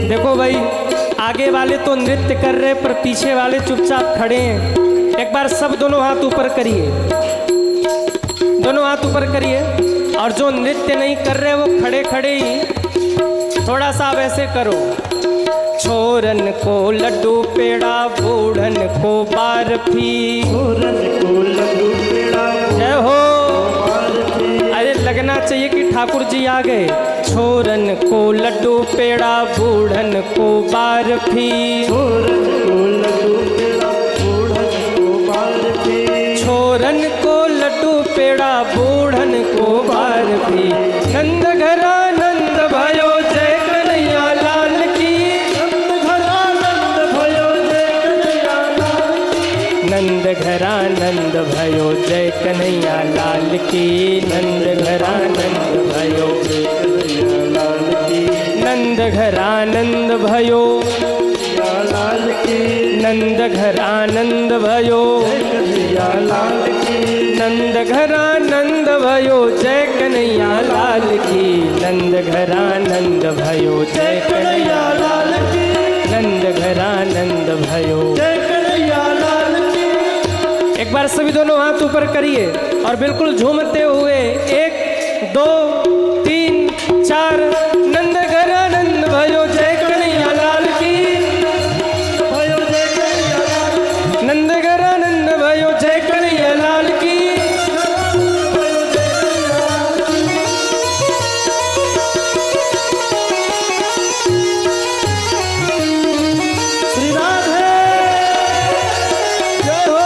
देखो भाई, आगे वाले तो नृत्य कर रहे पर पीछे वाले चुपचाप खड़े हैं। एक बार सब दोनों हाथ ऊपर करिए, दोनों हाथ ऊपर करिए। और जो नृत्य नहीं कर रहे वो खड़े खड़े ही थोड़ा सा वैसे करो। छोरन को लड्डू पेड़ा, बूढ़न को बारफी। जय हो। अरे लगना चाहिए कि ठाकुर जी आ गए। छोरन को लड्डू पेड़ा, बूढ़न को बारफी। छोरन को लड्डू पेड़ा, बूढ़न को बारफी। नंद घरा नंद भयो, जय कन्हैया लाल की। नंद घरा नंद भयो, जय कन्हैया लाल की। नंद घरा नंद भयो, नंद घरा नंद भयो लाल की। नंद घरा नंद भयो लाल की। नंद घरा नंद भयो, जय कन्हैया लाल की। नंद घरा नंद भयो, जय कन्हैया लाल की। नंद घरा नंद भयो, जय कन्हैया लाल की। एक बार सभी दोनों हाथ ऊपर करिए और बिल्कुल झूमते हुए 1 2 3 4। नंद घरा नंद भयो, जय कन्हैया लाल की। नंद घरा नंद भयो, जय कन्हैया लाल की। श्री राधे जय हो।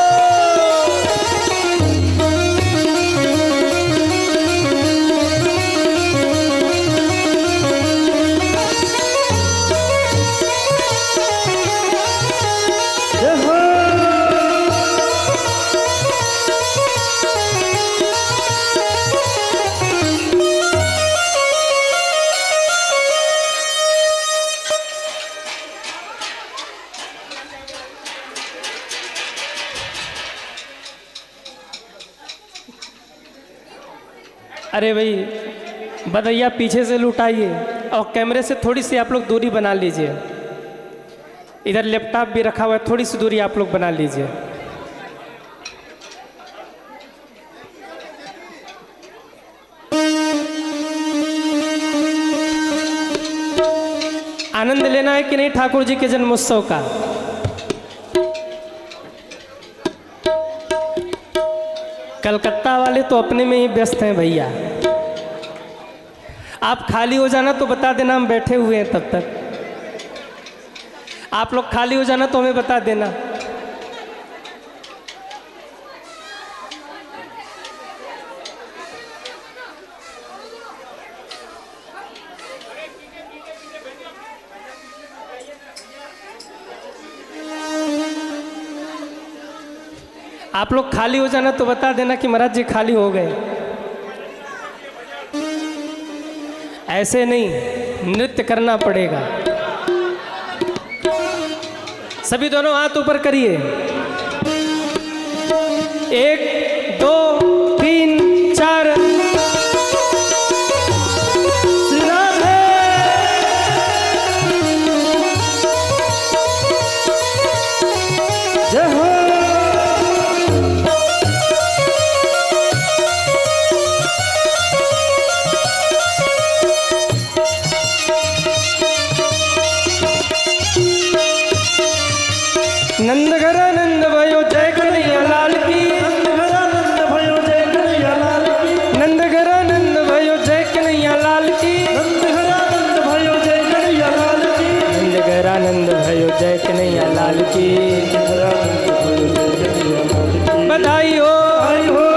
अरे भाई बधैया पीछे से लुटाइए और कैमरे से थोड़ी सी आप लोग दूरी बना लीजिए। इधर लैपटॉप भी रखा हुआ है, थोड़ी सी दूरी आप लोग बना लीजिए। आनंद लेना है कि नहीं ठाकुर जी के जन्मोत्सव का? कलकत्ता वाले तो अपने में ही व्यस्त हैं भैया। आप खाली हो जाना तो बता देना, हम बैठे हुए हैं तब तक। आप लोग खाली हो जाना तो हमें बता देना। आप लोग खाली हो जाना तो बता देना कि महाराज जी खाली हो गए। ऐसे नहीं, नृत्य करना पड़ेगा। सभी दोनों हाथ ऊपर करिए। 1 2 3 4। नंद घरा नंद भयो, जय कन्हैया लाल की। नंद घरा नंद भयो, जय कन्हैया लाल की। नंद घरा नंद भयो, जय कन्हैया लाल की। नंद घरा नंद भयो, जय कन्हैया लाल की। बधाई हो,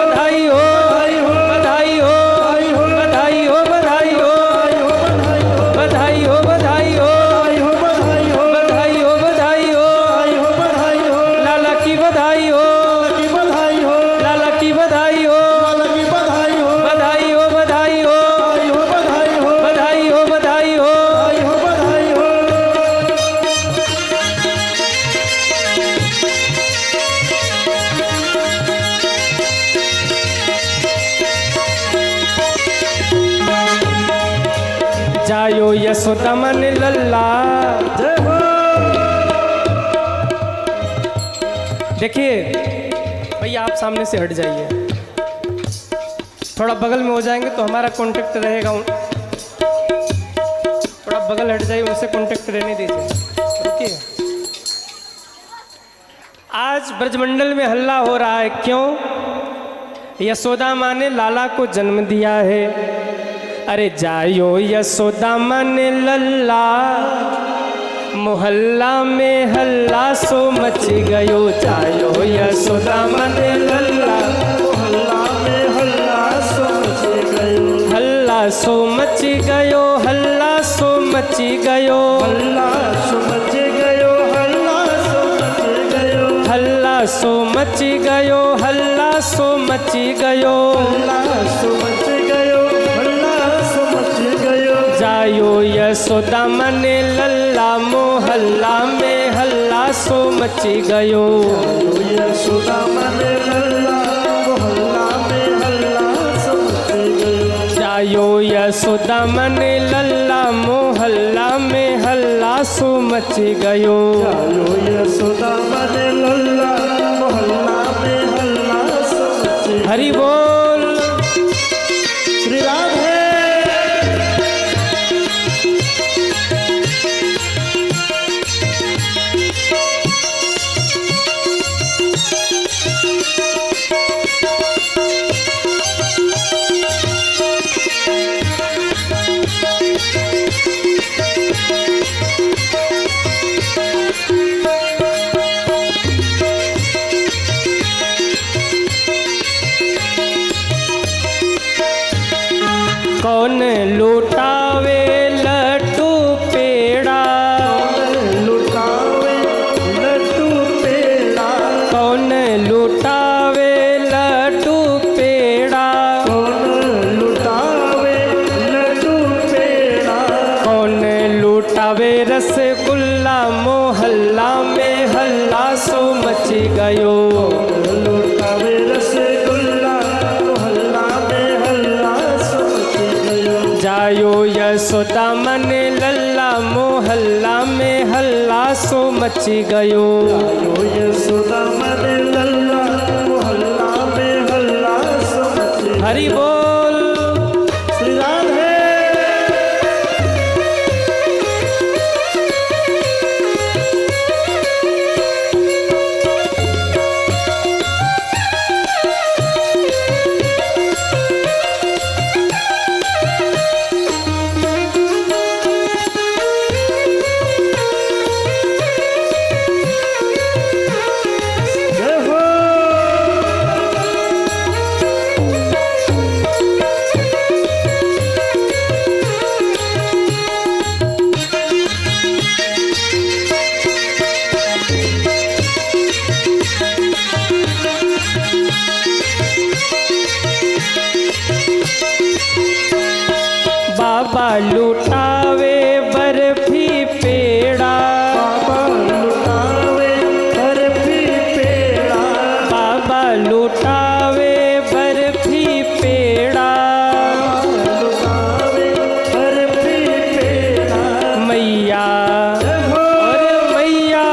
बधाई हो, बधाई हो, बधाई हो, बधाई हो, बधाई हो, बधाई हो, बधाई हो, बधाई हो, लाला की बधाई हो, लाला की बधाई हो, बधाई हो, बधाई हो, बधाई हो, बधाई हो। यशोदा मन लल्ला। जय हो। देखिए भैया आप सामने से हट जाइए, थोड़ा बगल में हो जाएंगे तो हमारा कांटेक्ट रहेगा। थोड़ा बगल हट जाइए, उनसे कांटेक्ट रहने दीजिए। रुकिए। आज ब्रजमंडल में हल्ला हो रहा है, क्यों? यशोदा माँ ने लाला को जन्म दिया है। अरे जायो यशोदा माँ ने लल्ला, मोहल्ला में हल्ला सो मच गयो। जायो यशोदा माँ ने लल्ला, मोहल्ला में हल्ला सो मच गयो। हल्ला सो मच गयो, हल्ला सो मच गयो। हल्ला सो मच गयो, हल्ला सो मच गयो। हल्ला सो मच गयो, हल्ला सो मच गयो। हल्ला सो मच गयो, हल्ला सो मच गयो। जायो यशोदा माँ ने लल्ला, मोहल्ला में हल्ला सो मच गयो। यशोदा माँ ने लल्ला, मोहल्ला में हल्ला सो मच गयो। जायो यशोदा माँ ने लल्ला, मोहल्ला में हल्ला सो मच गयो। जायो यशोदा माँ ने लल्ला, मोहल्ला में हल्ला सो मच गयो। हरि बोल। श्री राधे। कौन लुटावे लड्डू पेड़ा, लुटावे लड्डू पेड़ा। कौन लुटावे लड्डू पेड़ा। कौन लुटावे लड्डू पेड़ा। कौन लुटावे रसगुल्ला, मोहल्ला में हल्ला सो मच गयो। लुटावे रसगुल्ला, मोहल्ला में हल्ला सो मच गयो। जायो यशोदा माँ ने लल्ला, मोहल्ला में हल्ला सो मच गयो। जायो यशोदा माँ ने लल्ला, मोहल्ला में हल्ला सो मच गयो। हरि बोल। श्री राधे। जय हो। बाबा लुटावे बर्फी पेड़ा। बाबा लुटावे बर्फी पेड़ा। बाबा लुटावे बर्फी पेड़ा। लुटावे बर्फी पेड़ा। मैया जय हो। और मैया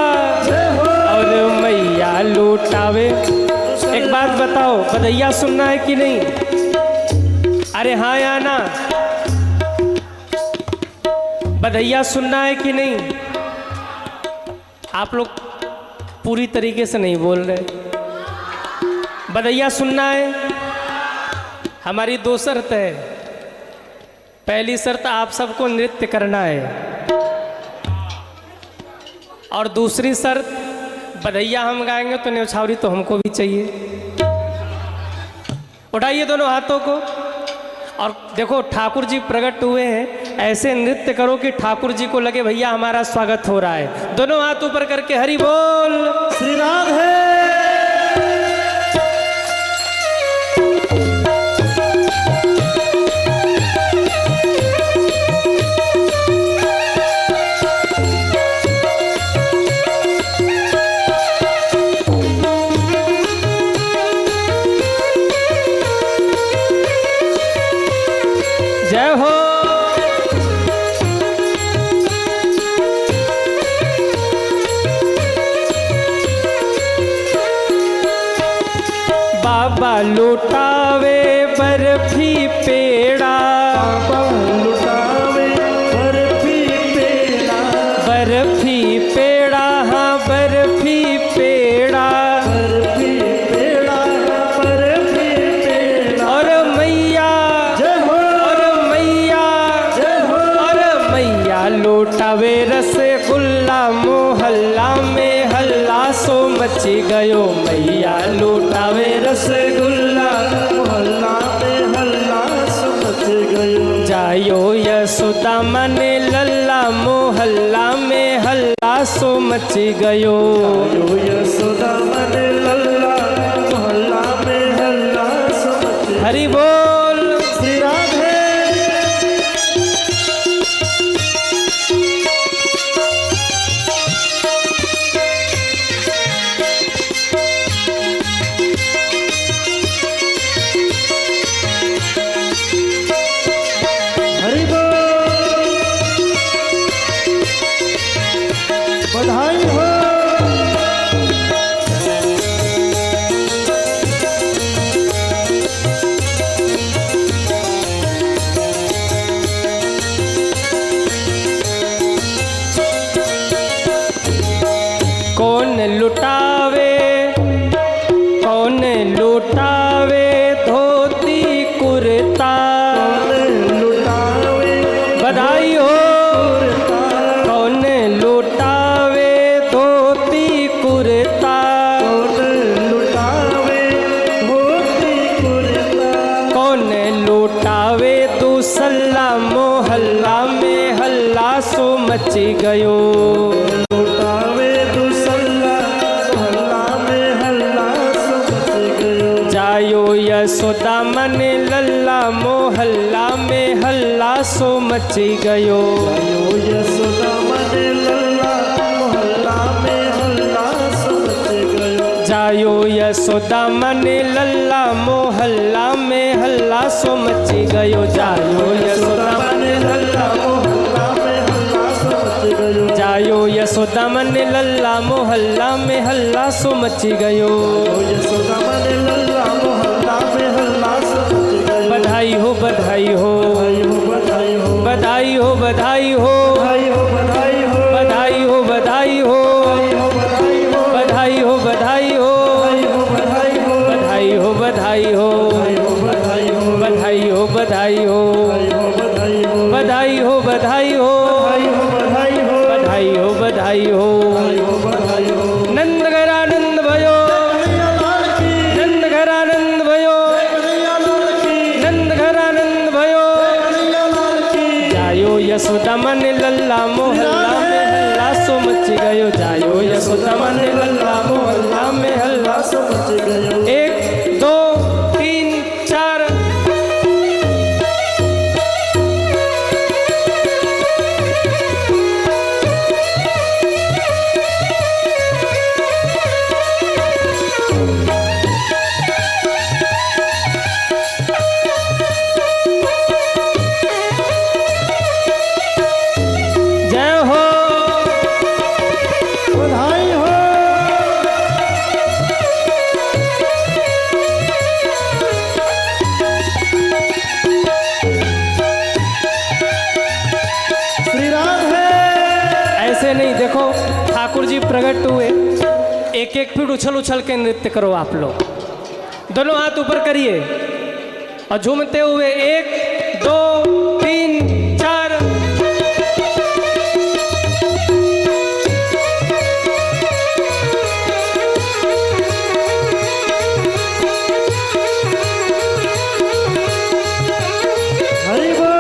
जय हो। और मैया लुटावे। एक बात बताओ, बधैया सुनना है कि नहीं? अरे हाँ या ना? बधैया सुनना है कि नहीं? आप लोग पूरी तरीके से नहीं बोल रहे। बधैया सुनना है? हमारी दो शर्त है। पहली शर्त, आप सबको नृत्य करना है। और दूसरी शर्त, बधैया हम गाएंगे तो न्यौछावरी तो हमको भी चाहिए। उठाइए दोनों हाथों को और देखो ठाकुर जी प्रकट हुए हैं। ऐसे नृत्य करो कि ठाकुर जी को लगे भैया हमारा स्वागत हो रहा है। दोनों हाथ ऊपर करके हरि बोल। श्री राधे। जय हो। लुटावे बर्फी पेड़ा, बाबा लुटावे बर्फी पेड़ा, बर्फी पेड़ा हाँ बर्फी पेड़ा, बर्फी पेड़ा बर्फी पेड़ा। और मैया जय हो, और मैया जय हो, और मैया लुटावे रसगुल्ला, मोहल्ला में हल्ला सो मची गयो, मैया लुटावे रसगुल्ला मोहल्ला में हल्ला समझ गयो। जायो यशोदा मने लल्ला, मोहल्ला में हल्ला सो मची गयो। यो यशोदा मन लल्ला मोहल्ला में हल्ला समझ। हरि बोल। श्री राधे। हरि बोल। बधाई हो। कौन लुटावे, कौन लुटावे धोती कुर्ता, लुटावे बधाई हो। कौन लुटावे धोती कुर्ता, लुटावे धोती कुर्ता, कौन लुटावे दूसल्ला, मोहल्ला में हल्ला सो मची गयो। लुटावे दुसल्ला मोहल्ला में हल्ला समझ गयो। जायो यशोदा मने लल्ला, मोहल्ला में हल्ला सो मची गयो। यो यशोदा मन लल्ला मोहल्ला में हल्ला समझ गयो। जायो यशोदा मने लल्ला, मोहल्ला में हल्ला सो मची गयो। जायो यशोदा मने लल्ला, मोहल्ला में हल्ला समझ गयो। जायो यशोदा मने लल्ला, मोहल्ला में हल्ला सो मची गयो। यो यशोदा मन लल्ला मोहल्ला में हल्ला समझ गयो। बधाई हो बधाई हो, बधाई हो, बधाई हो, बधाई हो बधाई हो, बधाई हो, बधाई हो, बधाई हो बधाई हो, बधाई हो, बधाई हो बधाई हो, बधाई हो, बधाई हो बधाई हो, बधाई हो, बधाई हो बधाई हो, बधाई हो, बधाई हो बधाई हो, बधाई हो, बधाई हो बधाई हो। बधाई हो। नंद घर आनंद भयो, कन्हैया लाल की, नंद घर आनंद भयो, कन्हैया लाल की, नंद घर आनंद भयो। कन्हैया लाल की। जायो यशोदा मने लल्ला, मोहल्ला में हल्ला सो मची गयो। जायो यशोदा मने लल्ला, मोहल्ला में हल्ला सो। समझ गयो। 1 2 3 4। जय हो। बधाई हो। श्री राधे। ऐसे नहीं, देखो ठाकुर जी प्रकट हुए, एक एक फीट उछल उछल के नृत्य करो आप लोग। दोनों हाथ ऊपर करिए और झूमते हुए 1 2 3 4। हरि बोल।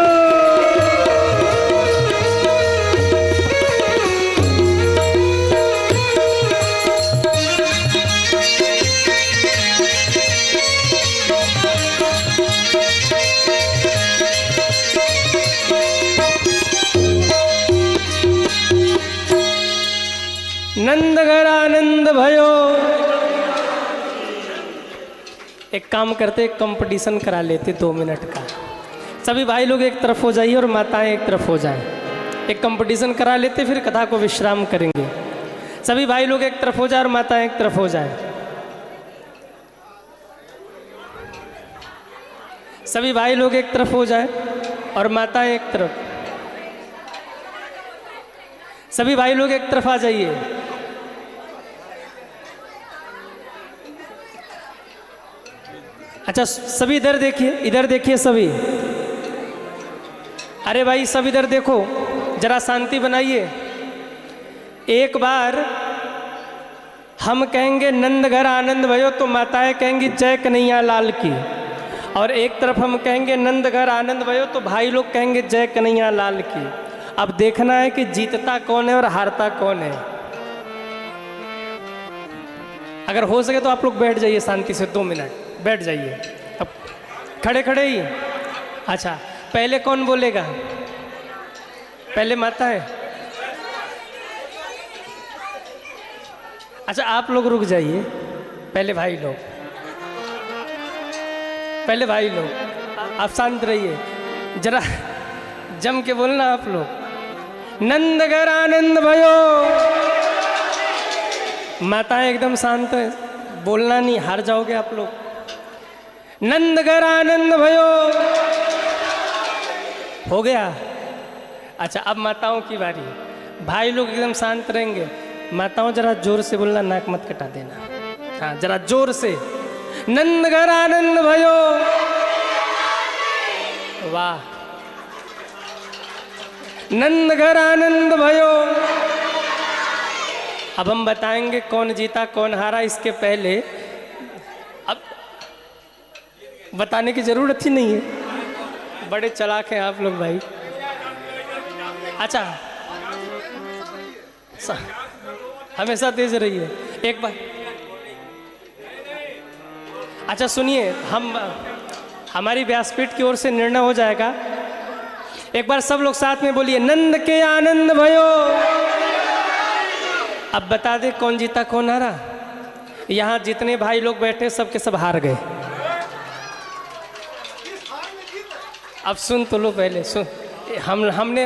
नंद घर आनंद भयो। एक काम करते, कंपटीशन करा लेते 2 मिनट का। सभी भाई लोग एक तरफ हो जाइए और माताएं एक तरफ हो जाएं। एक कंपटीशन करा लेते, फिर कथा को विश्राम करेंगे। सभी भाई लोग एक तरफ हो जाए और माताएं एक तरफ हो जाएं। सभी भाई लोग एक तरफ हो जाए और माताएं एक तरफ। सभी भाई लोग एक तरफ आ जाइए। अच्छा सभी इधर देखिए सभी। अरे भाई सब इधर देखो, जरा शांति बनाइए। एक बार हम कहेंगे नंद घर आनंद भयो तो माताएं कहेंगी जय कन्हैया लाल की, और एक तरफ हम कहेंगे नंद घर आनंद भयो तो भाई लोग कहेंगे जय कन्हैया लाल की। अब देखना है कि जीतता कौन है और हारता कौन है। अगर हो सके तो आप लोग बैठ जाइए शांति से, 2 मिनट बैठ जाइए। अब खड़े खड़े ही। अच्छा पहले कौन बोलेगा? पहले माता है। अच्छा आप लोग रुक जाइए, पहले भाई लोग, पहले भाई लोग आप शांत रहिए, जरा जम के बोलना आप लोग। नंद घर आनंद भयो। माताएं एकदम शांत है, बोलना नहीं, हार जाओगे आप लोग। नंद घर आनंद भयो। हो गया। अच्छा अब माताओं की बारी। भाई लोग एकदम शांत रहेंगे, माताओं जरा जोर से बोलना, नाक मत कटा देना। हाँ जरा जोर से। नंद घर आनंद भयो। वाह। नंद घर आनंद भयो। अब हम बताएंगे कौन जीता कौन हारा। इसके पहले अब बताने की जरूरत ही नहीं है, बड़े चालाक हैं आप लोग भाई। अच्छा हमेशा तेज रहिए। एक बार अच्छा सुनिए, हमारी व्यासपीठ की ओर से निर्णय हो जाएगा। एक बार सब लोग साथ में बोलिए, नंद के आनंद भयो। अब बता दे कौन जीता कौन हारा। यहाँ जितने भाई लोग बैठे सबके सब हार गए। अब सुन तो लो, पहले सुन। हमने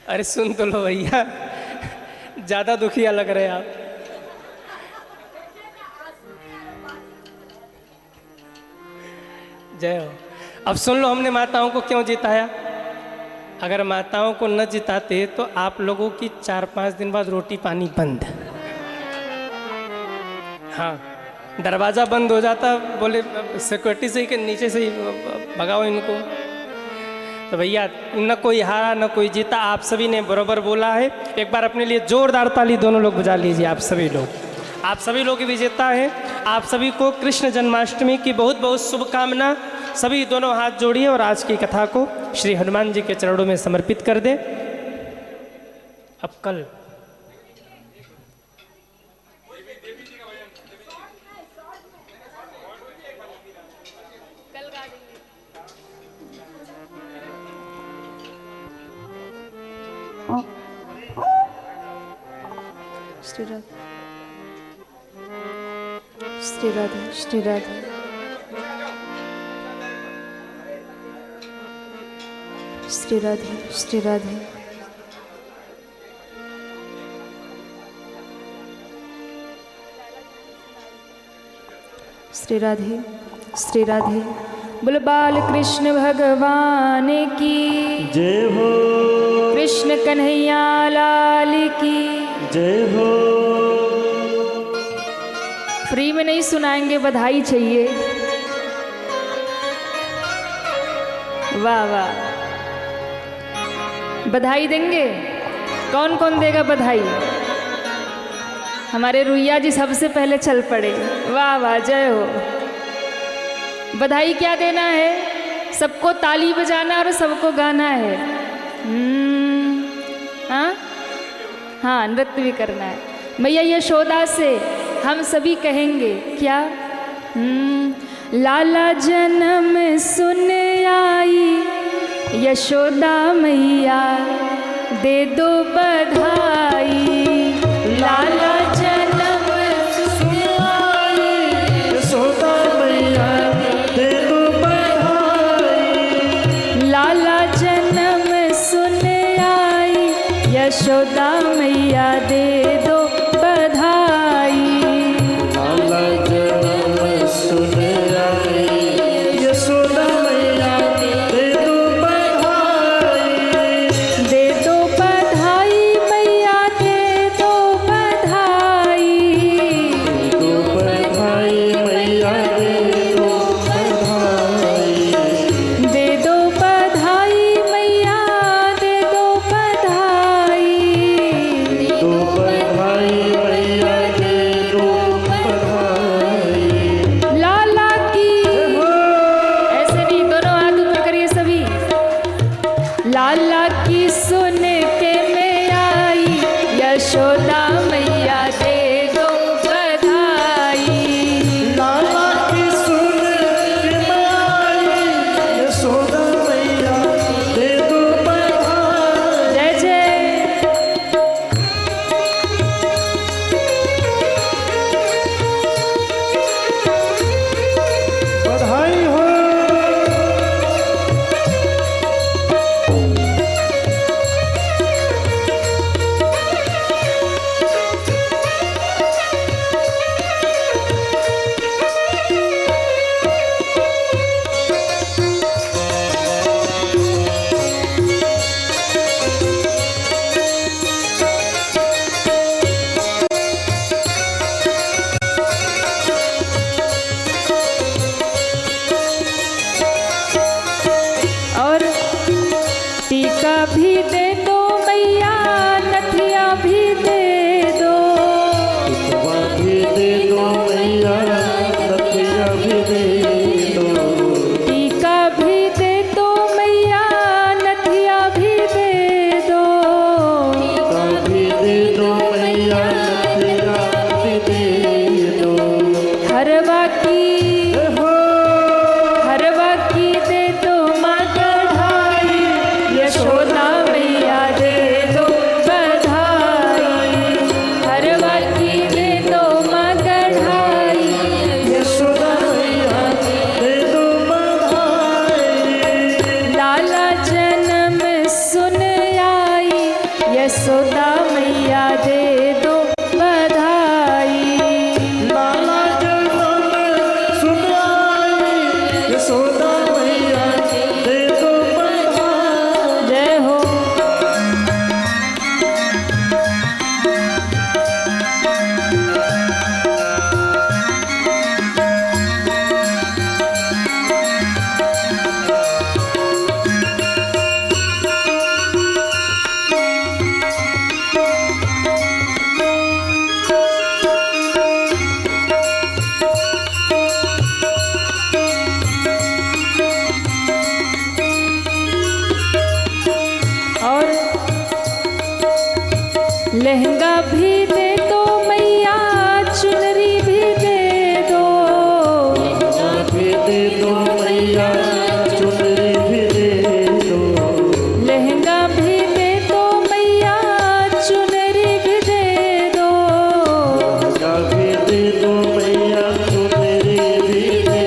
अरे सुन तो लो भैया, ज़्यादा दुखिया लग रहे आप। जय हो। अब सुन लो हमने माताओं को क्यों जिताया। अगर माताओं को न जिताते तो आप लोगों की 4-5 दिन बाद रोटी पानी बंद। हाँ दरवाज़ा बंद हो जाता, बोले सिक्योरिटी से ही कि नीचे से ही भगाओ इनको। तो भैया न कोई हारा न कोई जीता, आप सभी ने बराबर बोला है। एक बार अपने लिए जोरदार ताली दोनों लोग बजा लीजिए। आप सभी लोग विजेता हैं। आप सभी को कृष्ण जन्माष्टमी की बहुत बहुत शुभकामना। सभी दोनों हाथ जोड़िए और आज की कथा को श्री हनुमान जी के चरणों में समर्पित कर दें। अब कल श्री राधे श्री राधे श्री राधे श्री राधे श्री राधे। श्री राधे श्री राधे। बोल बाल कृष्ण भगवान की जय हो। कृष्ण कन्हैया लाल की जय हो। फ्री में नहीं सुनाएंगे, बधाई चाहिए। वाह वाह। बधाई देंगे? कौन कौन देगा बधाई? हमारे रुइया जी सबसे पहले चल पड़े। वाह वाह, जय हो। बधाई क्या देना है? सबको ताली बजाना और सबको गाना है। हाँ हाँ, नृत्य भी करना है। मैया यशोदा से हम सभी कहेंगे क्या? लाला जन्म सुन आई, यशोदा मैया दे दो बधाई। लाला जन्म सुन आई, यशोदा मैया दे दो बधाई। लाला जन्म सुन आई, यशोदा मैया दे दो बधाई। लाला जन्म सुन आई, मैया दे दो बधाई। लाला की सुन के मैं आई, यशोदा मैया दे दो बधाई। जय जय। बधाई हो। और टीका भी दे दो मैया, नथिया भी दे दो। टिकवा भी दे दो मैया, नथिया भी दे दो। टीका भी दे दो मैया, नथिया भी दे दो। टिकवा भी दे दो मैया, नथिया भी दे दो। हरवा की हो हरवा की दे दो माँ कढ़ाई, यशोदा मैया दे दो बधाई। हरवा की दे दो माँ कढ़ाई, यशोदा मैया दे दो बधाई। लाला जन्म सुन आई, यशोदा मैया दे दो बधाई। लाला जन्म सुन आई, यशोदा मैया दे दो बधाई। जय हो। और लहंगा भी दे दो मैया, चुनरी भी दे दो। भी दे दो मैया, चुनरी भी दे दो। लहंगा भी दे दो मैया, चुनरी भी दे दो। लहंगा भी दे दो मैया, चुनरी भी दे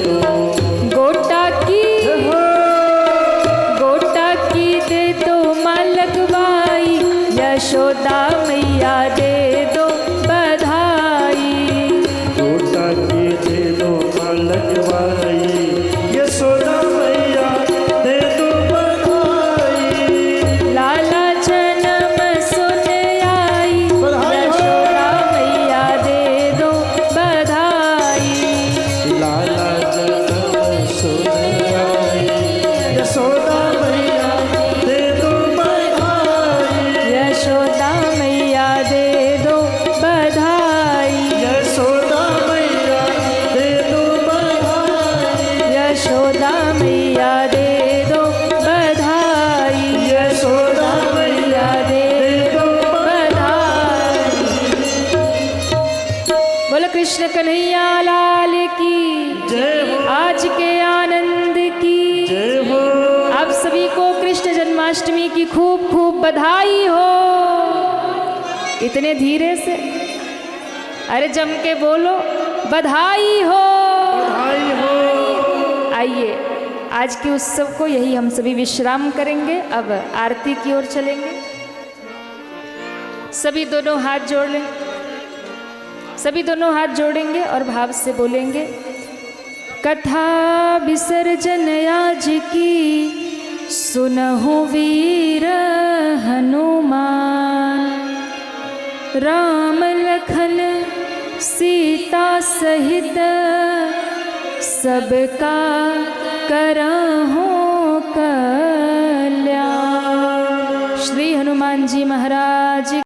दो। गोटा की हो दे दो माँ लगवाई, यशोदा मैया दे दो बधाई। गोटा की दे दो माँ लगवाई, यशोदा मैया दे दो बधाई। लाला जन्म सुन आई, बधाई हो। यशोदा मैया दे दो बधाई। लाला जन्म सुन आई, यशोदा मैया दे दो बधाई। यशोदा मैया दे दो बधाई। यशोदा मैया दे दो बधाई। यशोदा मैया दे दो बधाई। यशोदा मैया दे दो बधाई। बोलो कृष्ण कन्हैया लाल की, जय हो। आज के आनंद की। जय हो। आप सभी को कृष्ण जन्माष्टमी की खूब खूब बधाई हो। इतने धीरे से, अरे जम के बोलो बधाई हो। बधाई हो। आइए आज के उत्सव को यही हम सभी विश्राम करेंगे। अब आरती की ओर चलेंगे। सभी दोनों हाथ जोड़ लें। सभी दोनों हाथ जोड़ेंगे और भाव से बोलेंगे, कथा विसर्जन आज की सुनहु वीर हनुमान। राम लखन सीता सहित सबका करहु कल्याण। श्री हनुमान जी महाराज